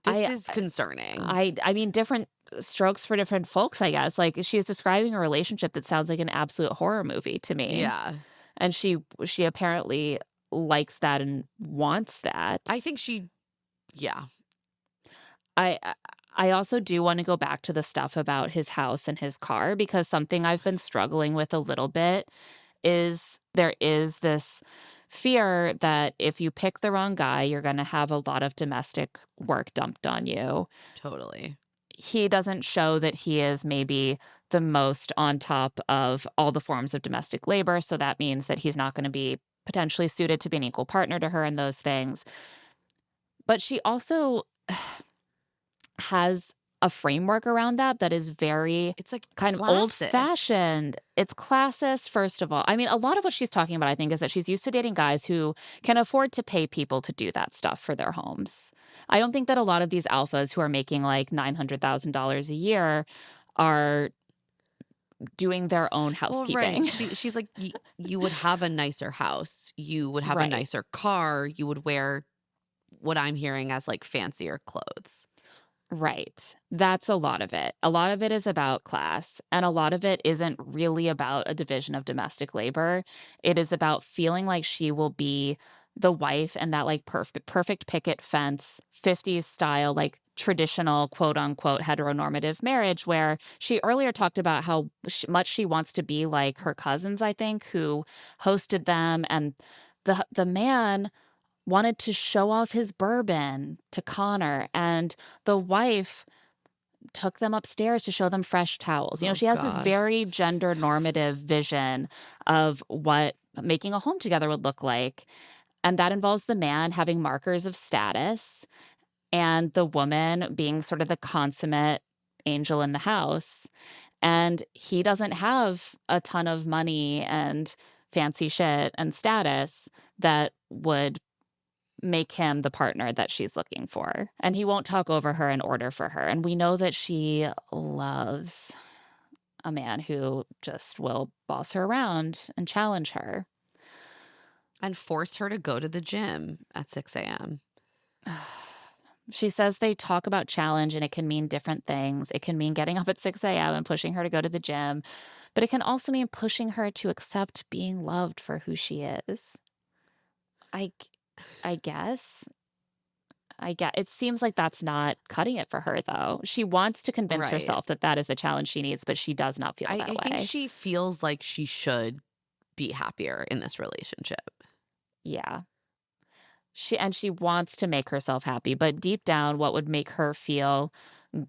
This is concerning. I mean, different strokes for different folks, I guess. Like, she's describing a relationship that sounds like an absolute horror movie to me. Yeah. And she apparently likes that and wants that. I think yeah. I also do want to go back to the stuff about his house and his car, because something I've been struggling with a little bit is there is this fear that if you pick the wrong guy, you're going to have a lot of domestic work dumped on you. Totally. He doesn't show that he is maybe the most on top of all the forms of domestic labor. So that means that he's not going to be potentially suited to be an equal partner to her and those things. But she also has a framework around that is very, it's like kind of old-fashioned. It's classist, first of all. I mean, a lot of what she's talking about, I think, is that she's used to dating guys who can afford to pay people to do that stuff for their homes. I don't think that a lot of these alphas who are making like $900,000 a year are doing their own housekeeping. Well, right. She's like, you would have a nicer house. You would have Right. a nicer car. You would wear what I'm hearing as like fancier clothes. Right. That's a lot of it. A lot of it is about class, and a lot of it isn't really about a division of domestic labor. It is about feeling like she will be the wife and that like perfect picket fence, 50s style, like traditional quote unquote heteronormative marriage, where she earlier talked about how much she wants to be like her cousins, I think, who hosted them. And the man wanted to show off his bourbon to Connor, and the wife took them upstairs to show them fresh towels. You know, Oh, she has this God. very gender normative vision of what making a home together would look like. And that involves the man having markers of status and the woman being sort of the consummate angel in the house. And he doesn't have a ton of money and fancy shit and status that would make him the partner that she's looking for. And he won't talk over her and order for her. And we know that she loves a man who just will boss her around and challenge her. And force her to go to the gym at 6 a.m. She says they talk about challenge, and it can mean different things. It can mean getting up at 6 a.m. and pushing her to go to the gym, but it can also mean pushing her to accept being loved for who she is. I guess. It seems like that's not cutting it for her, though. She wants to convince Right. herself that that is a challenge she needs, but she does not feel that I way. think she feels like she should be happier in this relationship. Yeah. She wants to make herself happy, but deep down, what would make her feel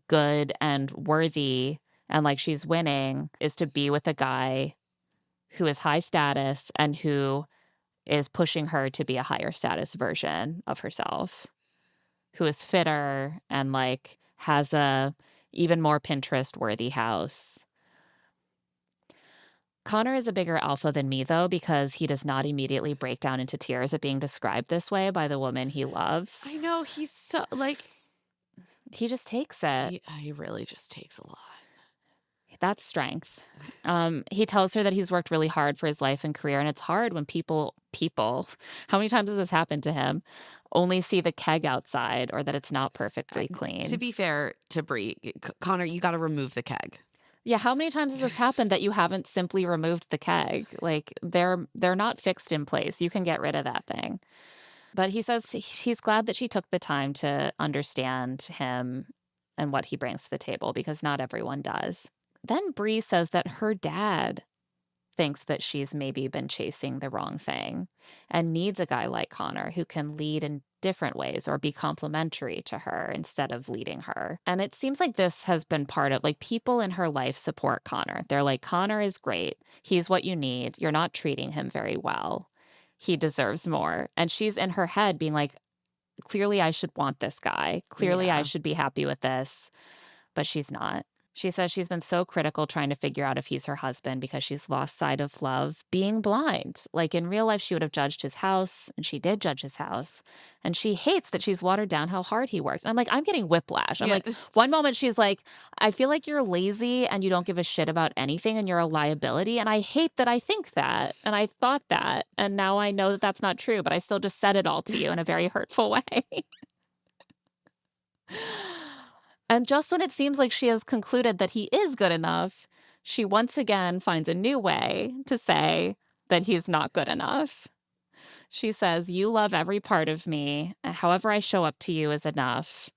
good and worthy and like she's winning is to be with a guy who is high status and who is pushing her to be a higher status version of herself, who is fitter and like has a even more Pinterest worthy house. Connor is a bigger alpha than me, though, because he does not immediately break down into tears at being described this way by the woman he loves. I know, he's so like He just takes it. he really just takes a lot. That's strength. He tells her that he's worked really hard for his life and career, and it's hard when people, how many times has this happened to him, only see the keg outside or that it's not perfectly clean. To be fair to Brie, Connor, you got to remove the keg. Yeah, how many times has this happened that you haven't simply removed the keg? Like they're not fixed in place. You can get rid of that thing. But he says he's glad that she took the time to understand him and what he brings to the table because not everyone does. Then Bree says that her dad thinks that she's maybe been chasing the wrong thing and needs a guy like Connor who can lead in different ways or be complementary to her instead of leading her. And it seems like this has been part of, like, people in her life support Connor. They're like, Connor is great. He's what you need. You're not treating him very well. He deserves more. And she's in her head being like, clearly I should want this guy. Clearly I Yeah. should be happy with this. But she's not. She says she's been so critical trying to figure out if he's her husband because she's lost sight of love being blind. Like in real life, she would have judged his house, and she did judge his house. And she hates that she's watered down how hard he worked. And I'm like, I'm getting whiplash. I'm Yeah, like, one moment she's like, I feel like you're lazy and you don't give a shit about anything and you're a liability. And I hate that I think that. And I thought that. And now I know that that's not true, but I still just said it all to you in a very hurtful way. And just when it seems like she has concluded that he is good enough, she once again finds a new way to say that he's not good enough. She says, you love every part of me. However I show up to you is enough.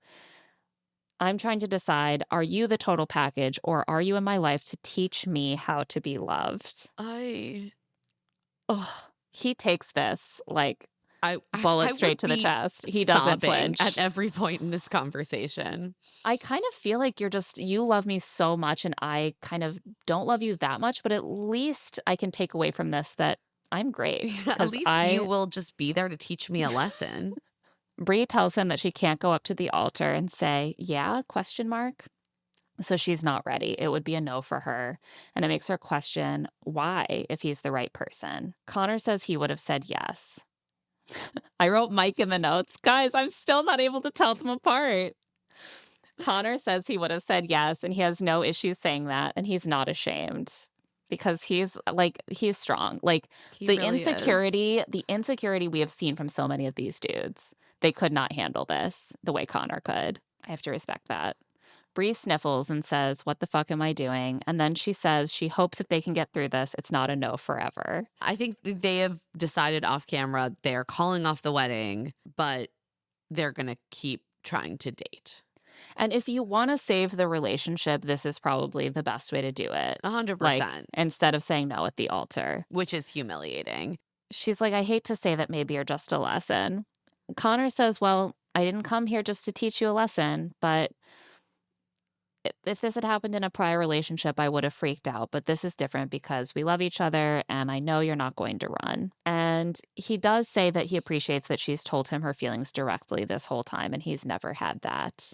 I'm trying to decide, are you the total package or are you in my life to teach me how to be loved? Oh, he takes this like I bullet would straight to the be chest. He doesn't sobbing flinch. at every point in this conversation. I kind of feel like you love me so much and I kind of don't love you that much, but at least I can take away from this that I'm great. At 'Cause least you will just be there to teach me a lesson. Bree tells him that she can't go up to the altar and say, yeah, question mark. So she's not ready. It would be a no for her. And it makes her question why if he's the right person. Connor says he would have said yes. I wrote Mike in the notes. Guys, I'm still not able to tell them apart. Connor says he would have said yes, and he has no issue saying that, and he's not ashamed because he's strong. Like He the really is. insecurity we have seen from so many of these dudes, they could not handle this the way Connor could. I have to respect that. Bree sniffles and says, what the fuck am I doing? And then she says she hopes if they can get through this, it's not a no forever. I think they have decided off camera they're calling off the wedding, but they're going to keep trying to date. And if you want to save the relationship, this is probably the best way to do it. 100%. Like, instead of saying no at the altar. Which is humiliating. She's like, I hate to say that maybe you're just a lesson. Connor says, well, I didn't come here just to teach you a lesson, but if this had happened in a prior relationship, I would have freaked out. But this is different because we love each other and I know you're not going to run. And he does say that he appreciates that she's told him her feelings directly this whole time and he's never had that.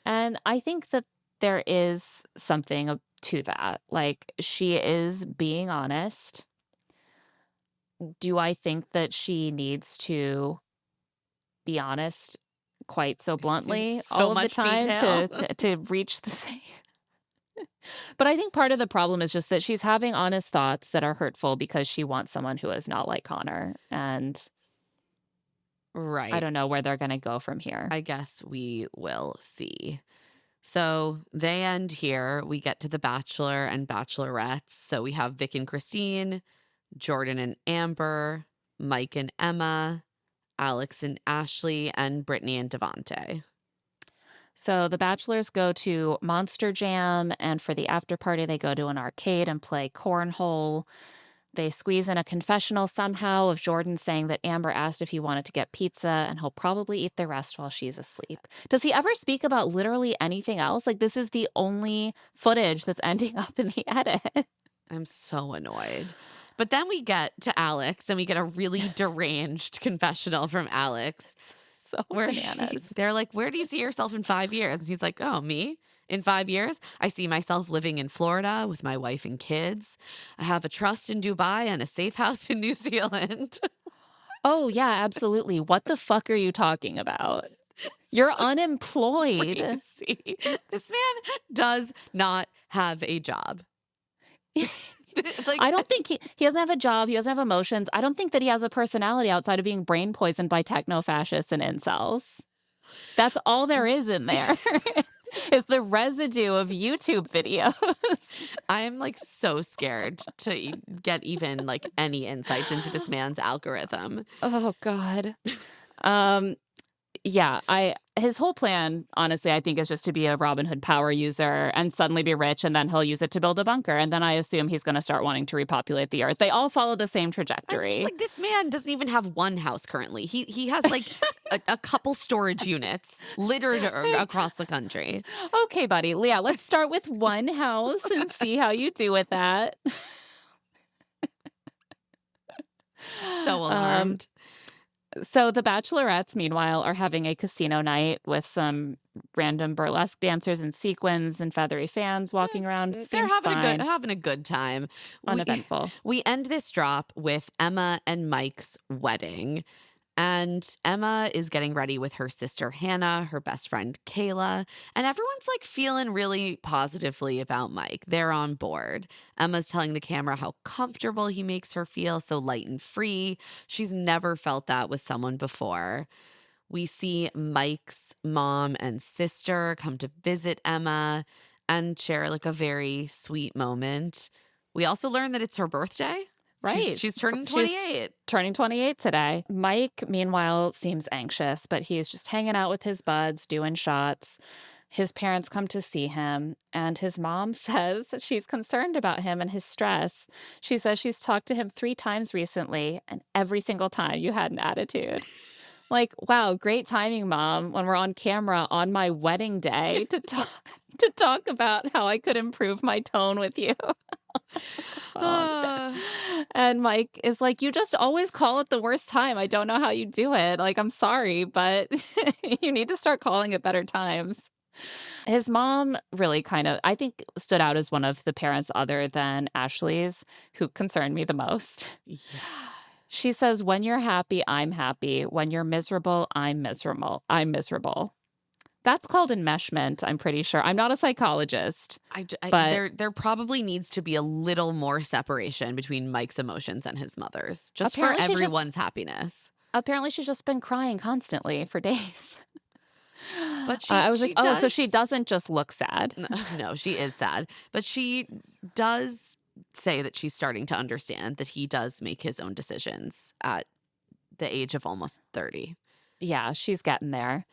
And I think that there is something to that. Like, she is being honest. Do I think that she needs to be honest quite so bluntly So all of the much time detail. to reach the same? But I think part of the problem is just that she's having honest thoughts that are hurtful because she wants someone who is not like Connor. And Right. I don't know where they're going to go from here. I guess we will see. So they end here. We get to the Bachelor and Bachelorettes. So we have Vic and Christine, Jordan and Amber, Mike and Emma, Alex and Ashley, and Brittany and Devontae. So the bachelors go to Monster Jam, and for the after party, they go to an arcade and play cornhole. They squeeze in a confessional somehow of Jordan saying that Amber asked if he wanted to get pizza, and he'll probably eat the rest while she's asleep. Does he ever speak about literally anything else? Like, this is the only footage that's ending up in the edit. I'm so annoyed. But then we get to Alex, and we get a really deranged confessional from Alex. So bananas. They're like, where do you see yourself in 5 years? And he's like, oh, me? In 5 years, I see myself living in Florida with my wife and kids. I have a trust in Dubai and a safe house in New Zealand. Oh, yeah, absolutely. What the fuck are you talking about? You're unemployed. Crazy. This man does not have a job. Like, I don't think he doesn't have a job. He doesn't have emotions. I don't think that he has a personality outside of being brain poisoned by techno-fascists and incels. That's all there is in there. is the residue of YouTube videos. I'm like so scared to get even like any insights into this man's algorithm. Oh God. Um, yeah, his whole plan, honestly, I think is just to be a Robin Hood power user and suddenly be rich, and then he'll use it to build a bunker, and then I assume he's going to start wanting to repopulate the earth. They all follow the same I'm just trajectory. like, this man doesn't even have one house currently. He has like a couple storage units littered across the country. Okay, buddy. Yeah, let's start with one house and see how you do with that. So alarmed. So the Bachelorettes, meanwhile, are having a casino night with some random burlesque dancers in sequins and feathery fans walking around. They're Seems having a good time. uneventful. We end this drop with Emma and Mike's wedding. And Emma is getting ready with her sister Hannah, her best friend Kayla, and everyone's like feeling really positively about Mike. They're on board. Emma's telling the camera how comfortable he makes her feel, so light and free. She's never felt that with someone before. We see Mike's mom and sister come to visit Emma and share like a very sweet moment. We also learn that it's her birthday. Right. She's turning 28. Turning 28 today. Mike, meanwhile, seems anxious, but he's just hanging out with his buds, doing shots. His parents come to see him, and his mom says she's concerned about him and his stress. She says she's talked to him 3 times recently, and every single time you had an attitude. Like, wow, great timing, Mom, when we're on camera on my wedding day to talk about how I could improve my tone with you. And Mike is like, you just always call it the worst time. I don't know how you do it. Like, I'm sorry, but you need to start calling it better times. His mom really I think, stood out as one of the parents other than Ashley's who concerned me the most. Yeah. She says, when you're happy, I'm happy. When you're miserable, I'm miserable. I'm miserable. That's called enmeshment, I'm pretty sure. I'm not a psychologist. But there probably needs to be a little more separation between Mike's emotions and his mother's, just for everyone's happiness. Apparently, she's just been crying constantly for days. But I was like, oh, so she doesn't just look sad. No, she is sad. But she does say that she's starting to understand that he does make his own decisions at the age of almost 30. Yeah, she's getting there.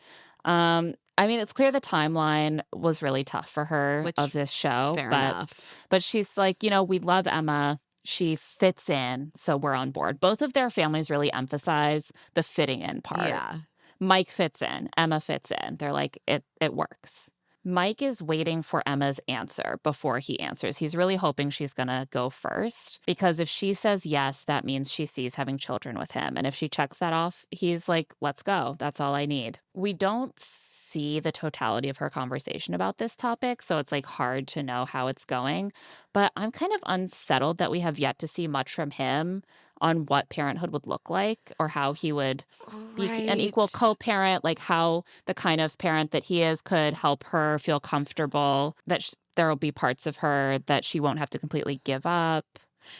I mean, it's clear the timeline was really tough for her of this show. Fair enough. But she's like, we love Emma. She fits in, so we're on board. Both of their families really emphasize the fitting in part. Yeah. Mike fits in. Emma fits in. They're like, it works. Mike is waiting for Emma's answer before he answers. He's really hoping she's going to go first, because if she says yes, that means she sees having children with him. And if she checks that off, he's like, let's go. That's all I need. We don't see the totality of her conversation about this topic, so it's like hard to know how it's going. But I'm kind of unsettled that we have yet to see much from him on what parenthood would look like, or how he would be an equal co-parent, like how the kind of parent that he is could help her feel comfortable, that there will be parts of her that she won't have to completely give up.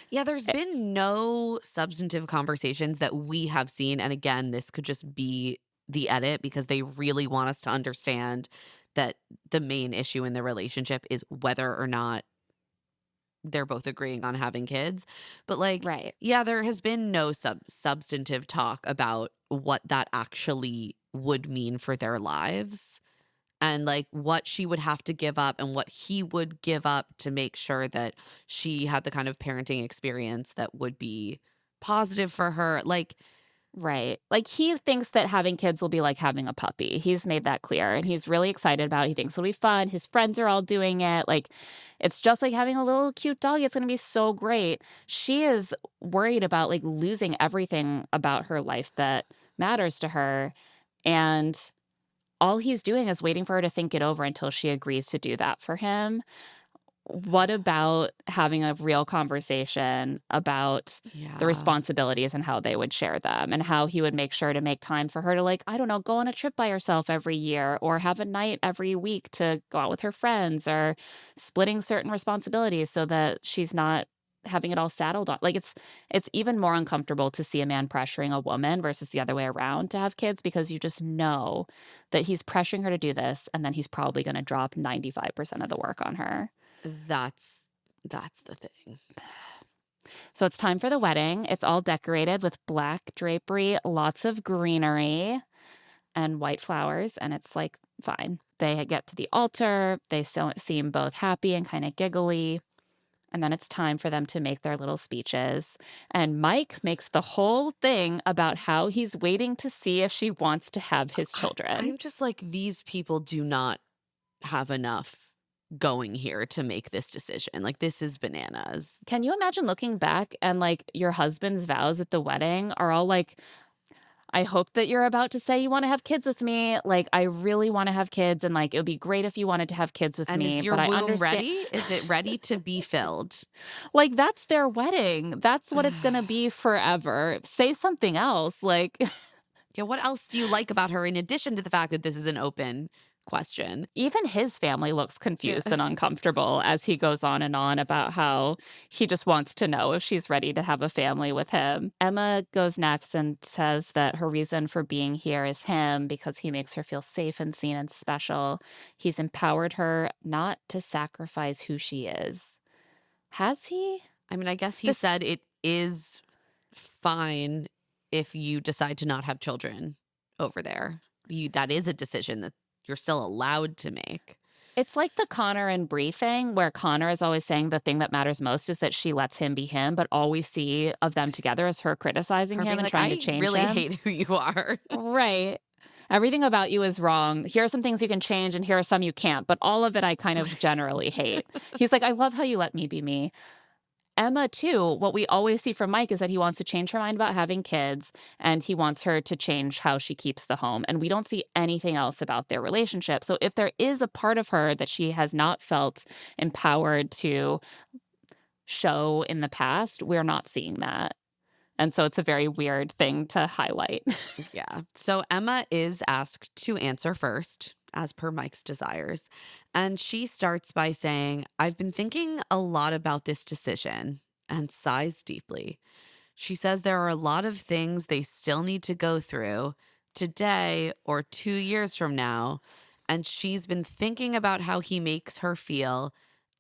Yeah, there's been no substantive conversations that we have seen. And again, this could just be the edit because they really want us to understand that the main issue in the relationship is whether or not they're both agreeing on having kids. But like, Right. yeah, there has been no substantive talk about what that actually would mean for their lives, and like what she would have to give up and what he would give up to make sure that she had the kind of parenting experience that would be positive for her. Like, Right. Like, he thinks that having kids will be like having a puppy. He's made that clear, and he's really excited about it. He thinks it'll be fun. His friends are all doing it. Like, it's just like having a little cute dog. It's going to be so great. She is worried about like losing everything about her life that matters to her. And all he's doing is waiting for her to think it over until she agrees to do that for him. What about having a real conversation about the responsibilities and how they would share them, and how he would make sure to make time for her to, like, I don't know, go on a trip by herself every year, or have a night every week to go out with her friends, or splitting certain responsibilities so that she's not having it all saddled on. Like, it's even more uncomfortable to see a man pressuring a woman versus the other way around to have kids, because you just know that he's pressuring her to do this, and then he's probably going to drop 95% of the work on her. That's the thing. So it's time for the wedding. It's all decorated with black drapery, lots of greenery, and white flowers, and it's like fine. They get to the altar. They seem both happy and kind of giggly. And then it's time for them to make their little speeches. And Mike makes the whole thing about how he's waiting to see if she wants to have his children. I'm just like, these people do not have enough going here to make this decision. Like, this is bananas. Can you imagine looking back and like your husband's vows at the wedding are all like, I hope that you're about to say you want to have kids with me. Like, I really want to have kids, and like it would be great if you wanted to have kids with And me. is your but I womb understand. ready? Is it ready to be filled? Like, that's their wedding. That's what it's gonna be forever. Say something else. Like, Yeah, what else do you like about her in addition to the fact that this is an open question? even his family looks confused and uncomfortable as he goes on and on about how he just wants to know if she's ready to have a family with him. Emma goes next and says that her reason for being here is him, because he makes her feel safe and seen and special. He's empowered her not to sacrifice who she is. Has he? I mean, I guess he This- said it is fine if you decide to not have children over there. That is a decision that you're still allowed to make. It's like the Connor and Bree thing, where Connor is always saying the thing that matters most is that she lets him be him, but all we see of them together is her criticizing Her him being and like, trying I to change really him. hate who you are. Right. Everything about you is wrong. Here are some things you can change, and here are some you can't, but all of it I kind of generally hate. He's like, I love how you let me be me. Emma, too, what we always see from Mike is that he wants to change her mind about having kids, and he wants her to change how she keeps the home. And we don't see anything else about their relationship. So if there is a part of her that she has not felt empowered to show in the past, we're not seeing that. And so it's a very weird thing to highlight. Yeah. So Emma is asked to answer first, as per Mike's desires. And she starts by saying, I've been thinking a lot about this decision, and sighs deeply. She says there are a lot of things they still need to go through today or 2 years from now. And she's been thinking about how he makes her feel,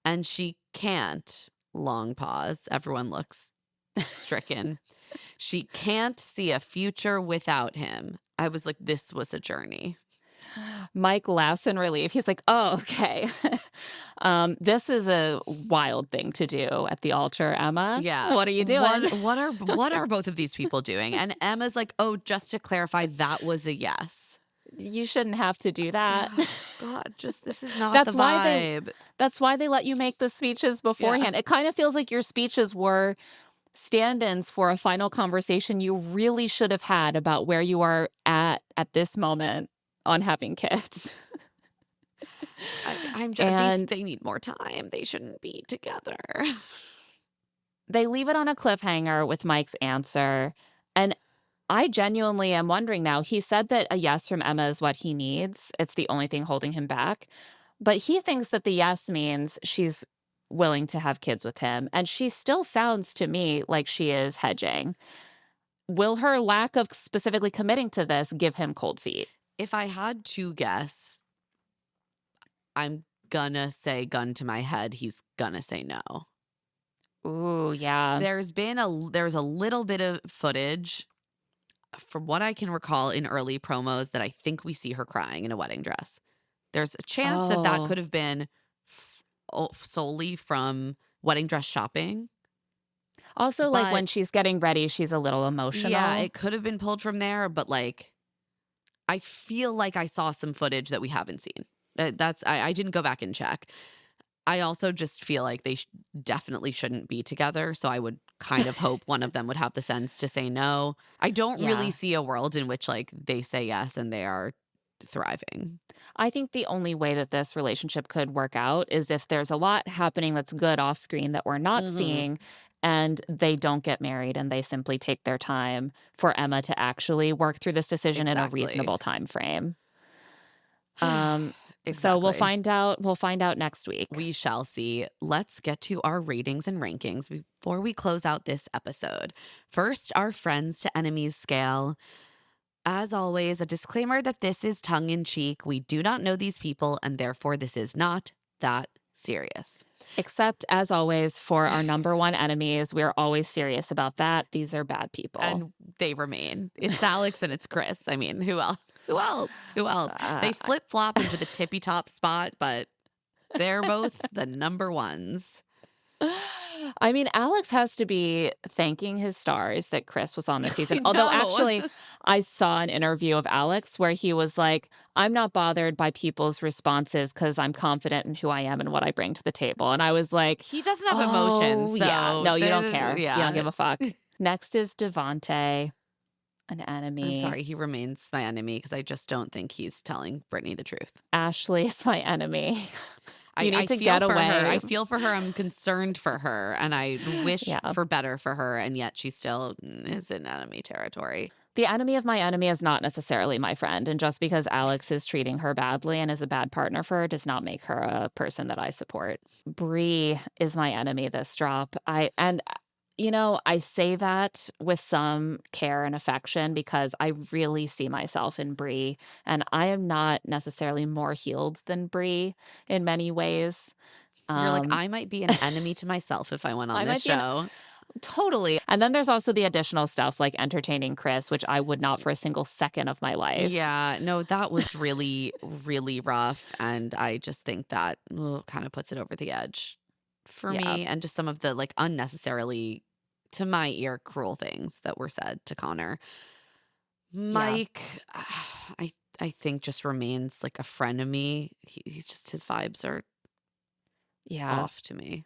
and she can't. Long pause. Everyone looks stricken. She can't see a future without him. I was like, this was a journey. Mike laughs in relief. He's like, oh, okay. This is a wild thing to do at the altar, Emma. Yeah. What are you doing? What are both of these people doing? And Emma's like, oh, just to clarify, that was a yes. You shouldn't have to do that. God, just this is not That's the why vibe. That's why they let you make the speeches beforehand. It kind of feels like your speeches were stand-ins for a final conversation you really should have had about where you are at this moment on having kids. I'm just, And- they need more time. They shouldn't be together. They leave it on a cliffhanger with Mike's answer. And I genuinely am wondering now. He said that a yes from Emma is what he needs. It's the only thing holding him back. But he thinks that the yes means she's willing to have kids with him. And she still sounds to me like she is hedging. Will her lack of specifically committing to this give him cold feet? If I had to guess, I'm gonna say gun to my head, he's gonna say no. Ooh, yeah. There's a little bit of footage from what I can recall in early promos that I think we see her crying in a wedding dress. There's a chance that Oh. could have been solely from wedding dress shopping. Also, like But- when she's getting ready, she's a little emotional. Yeah, it could have been pulled from there, but like I feel like I saw some footage that we haven't seen. I didn't go back and check. I also just feel like they definitely shouldn't be together. So I would kind of hope one of them would have the sense to say no. I don't really Yeah. see a world in which like they say yes and they are thriving. I think the only way that this relationship could work out is if there's a lot happening that's good off screen that we're not Mhm. seeing, and they don't get married and they simply take their time for Emma to actually work through this decision in a Exactly. reasonable time frame. So we'll Exactly. find out next week. We shall see. Let's get to our ratings and rankings before we close out this episode. First, our friends to enemies scale. As always, a disclaimer that this is tongue in cheek. We do not know these people, and therefore this is not that serious. Except, as always, for our number one enemies, we're always serious about that. These are bad people. And they remain. It's Alex and it's Chris. I mean, who else? Who else? Who else? They flip-flop into the tippy top spot, but they're both the number ones. I mean, Alex has to be thanking his stars that Chris was on this season. I Although, know. actually, I saw an interview of Alex where he was like, I'm not bothered by people's responses because I'm confident in who I am and what I bring to the table. And I was like, He doesn't have emotions. oh, So yeah. No, you don't care. Yeah. You don't give a fuck. Next is Devontae, an I'm enemy. sorry, he remains my enemy because I just don't think he's telling Brittany the truth. Ashley is my enemy. I need to feel get for away. her. I feel for her. I'm concerned for her, and I wish Yeah. for better for her, and yet she still is in enemy territory. The enemy of my enemy is not necessarily my friend. And just because Alex is treating her badly and is a bad partner for her does not make her a person that I support. Bree is my enemy this drop. I say that with some care and affection because I really see myself in Bree, and I am not necessarily more healed than Bree in many ways. You're like, I might be an enemy to myself if I went on this show. Totally. And then there's also the additional stuff like entertaining Chris, which I would not for a single second of my life. Yeah, no, that was really, really rough. And I just think that kind of puts it over the edge for me. And just some of the like unnecessarily, to my ear, cruel things that were said to Connor. Mike, I think just remains like a frenemy. He's just, his vibes are off to me.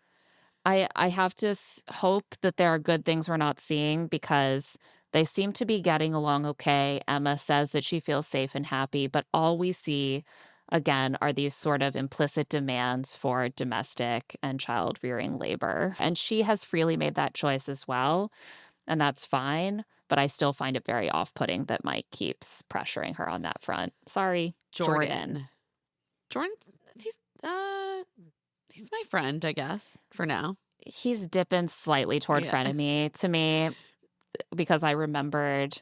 I have to hope that there are good things we're not seeing because they seem to be getting along okay. Emma says that she feels safe and happy, but all we see, again, are these sort of implicit demands for domestic and child rearing labor. And she has freely made that choice as well, and that's fine. But I still find it very off-putting that Mike keeps pressuring her on that front. Sorry, Jordan, he's my friend, I guess, for now. He's dipping slightly toward frenemy to me because I remembered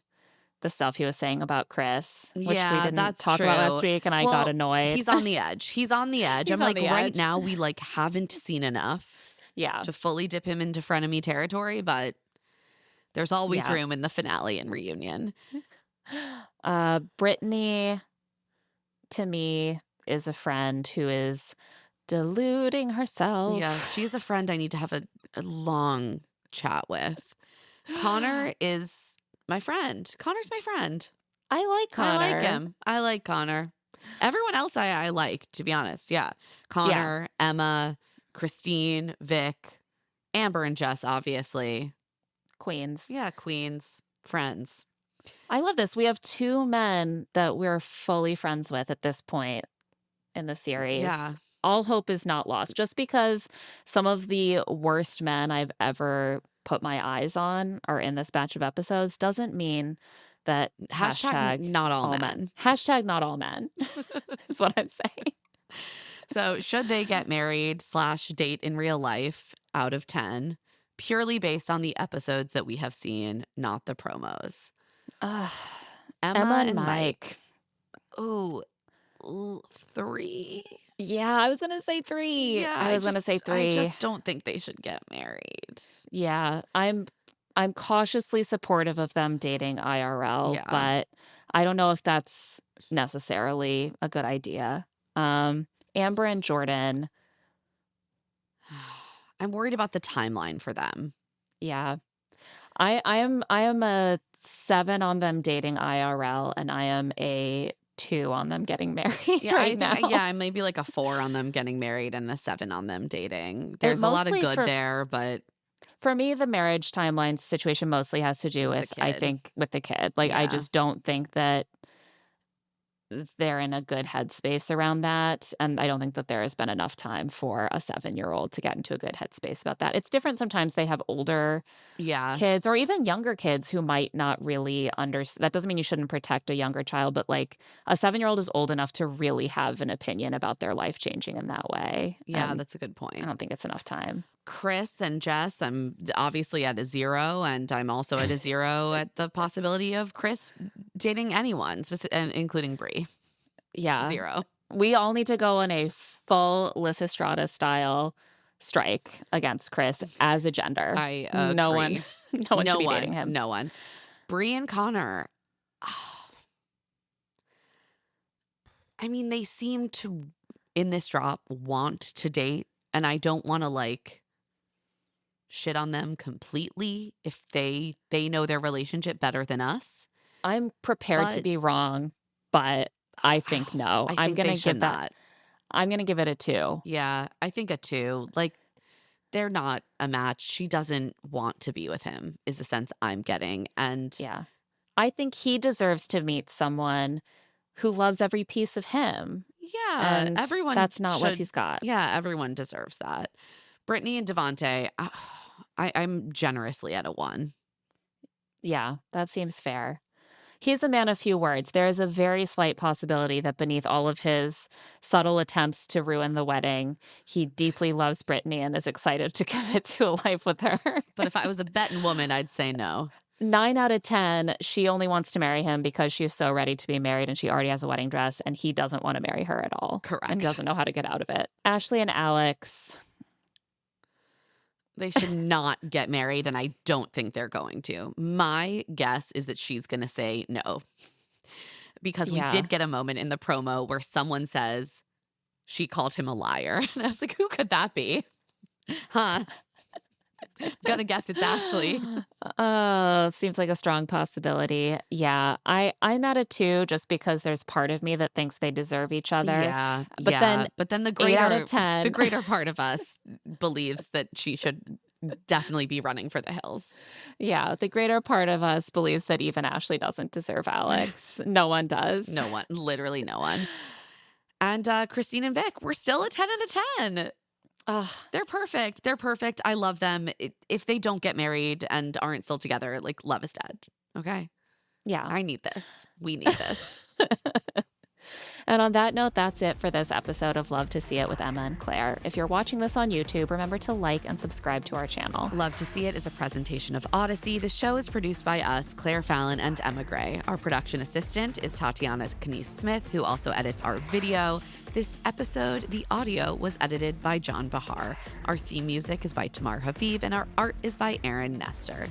the stuff he was saying about Chris, which we didn't talk about last week, and I got annoyed. He's on the edge. He's on the edge. I'm like, right now we like haven't seen enough to fully dip him into frenemy territory, but there's always room in the finale and reunion. Brittany, to me, is a friend who is deluding herself. Yes, she's a friend I need to have a long chat with. Connor is my friend. Connor's my friend. I like Connor. I like him. I like Connor. Everyone else I like, to be honest. Yeah. Connor, Emma, Christine, Vic, Amber and Jess, obviously. Queens. Yeah, queens. Friends. I love this. We have two men that we're fully friends with at this point in the series. Yeah. All hope is not lost. Just because some of the worst men I've ever put my eyes on are in this batch of episodes doesn't mean that hashtag not all men. Hashtag not all men is what I'm saying. So should they get married / date in real life out of 10, purely based on the episodes that we have seen, not the promos? Emma and and Mike. Oh, 3. Yeah, I was going to say 3. Yeah, I was going to say 3. I just don't think they should get married. Yeah, I'm cautiously supportive of them dating IRL, but I don't know if that's necessarily a good idea. Amber and Jordan. I'm worried about the timeline for them. Yeah. I am a 7 on them dating IRL, and I am a 2 on them getting married now. Yeah, I may be like a 4 on them getting married and a 7 on them dating. There's a lot of good there, but for me, the marriage timeline situation mostly has to do with I think, with the kid. Like, I just don't think that they're in a good headspace around that, and I don't think that there has been enough time for a 7-year-old to get into a good headspace about that. It's different sometimes they have older Yeah. kids or even younger kids who might not really that doesn't mean you shouldn't protect a younger child, but, like, a 7-year-old is old enough to really have an opinion about their life changing in that way, Yeah, and that's a good I point. don't think it's enough time. Chris and Jess, I'm obviously at a 0, and I'm also at a 0 at the possibility of Chris dating anyone, and including Brie. Yeah. 0. We all need to go on a full Lysistrata style strike against Chris as a gender. I No one agree. no one should be dating him. No one. Brie and Connor. I mean, they seem to, in this drop, want to date, and I don't want to, like, shit on them completely if they know their relationship better than us. I'm prepared to But- be wrong, but I think no. I think they should not. I'm gonna give it a 2. Yeah, I think a 2. Like, they're not a match. She doesn't want to be with him, is the sense I'm getting. And Yeah. I think he deserves to meet someone who loves every piece of him. yeah, And everyone that's not what should- he's got. Yeah, everyone deserves that. Brittany and Devontae, I'm generously at a 1. Yeah, that seems fair. He's a man of few words. There is a very slight possibility that beneath all of his subtle attempts to ruin the wedding, he deeply loves Brittany and is excited to commit to a life with her. But if I was a betting woman, I'd say no. 9 out of 10, she only wants to marry him because she's so ready to be married and she already has a wedding dress and he doesn't want to marry her at all. Correct. And doesn't know how to get out of it. Ashley and Alex. They should not get married, and I don't think they're going to. My guess is that she's going to say no. Because we Yeah. did get a moment in the promo where someone says she called him a liar. And I was like, who could that be? Huh? Gonna guess it's Ashley. Seems like a strong possibility. Yeah, I'm at a 2 just because there's part of me that thinks they deserve each other. Yeah. But then but then the 8 out greater of 10. the greater part of us believes that she should definitely be running for the hills. Yeah, the greater part of us believes that even Ashley doesn't deserve Alex. No one does. No one, literally no one. And Christine and Vic, we're still a 10 out of 10. Ugh. They're perfect. They're perfect. I love them. If they don't get married and aren't still together, like, love is dead. Okay? Yeah. I need this. We need this. And on that note, that's it for this episode of Love to See It with Emma and Claire. If you're watching this on YouTube, remember to like and subscribe to our channel. Love to See It is a presentation of Odyssey. The show is produced by us, Claire Fallon and Emma Gray. Our production assistant is Tatiana Kanice Smith, who also edits our video. This episode, the audio was edited by John Bahar. Our theme music is by Tamar Haviv, and our art is by Aaron Nestor.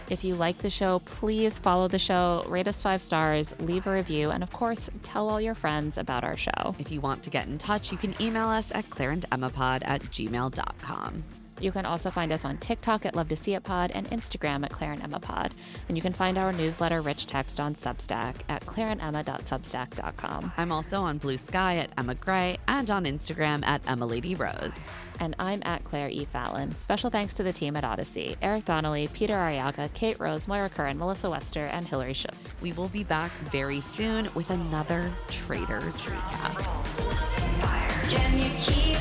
If you like the show, please follow the show, rate us 5 stars, leave a review, and of course, tell all your friends about our show. If you want to get in touch, you can email us at claireandemmapod@gmail.com. You can also find us on TikTok at Love to See It Pod and Instagram at Claire and Emma Pod. And you can find our newsletter Rich Text on Substack at claireandemma.substack.com. I'm also on Blue Sky at Emma Gray and on Instagram at EmmaLadyRose. And I'm at Claire E. Fallon. Special thanks to the team at Odyssey: Eric Donnelly, Peter Ariaga, Kate Rose, Moira Curran, Melissa Wester, and Hillary Schiff. We will be back very soon with another Traders recap. Can you keep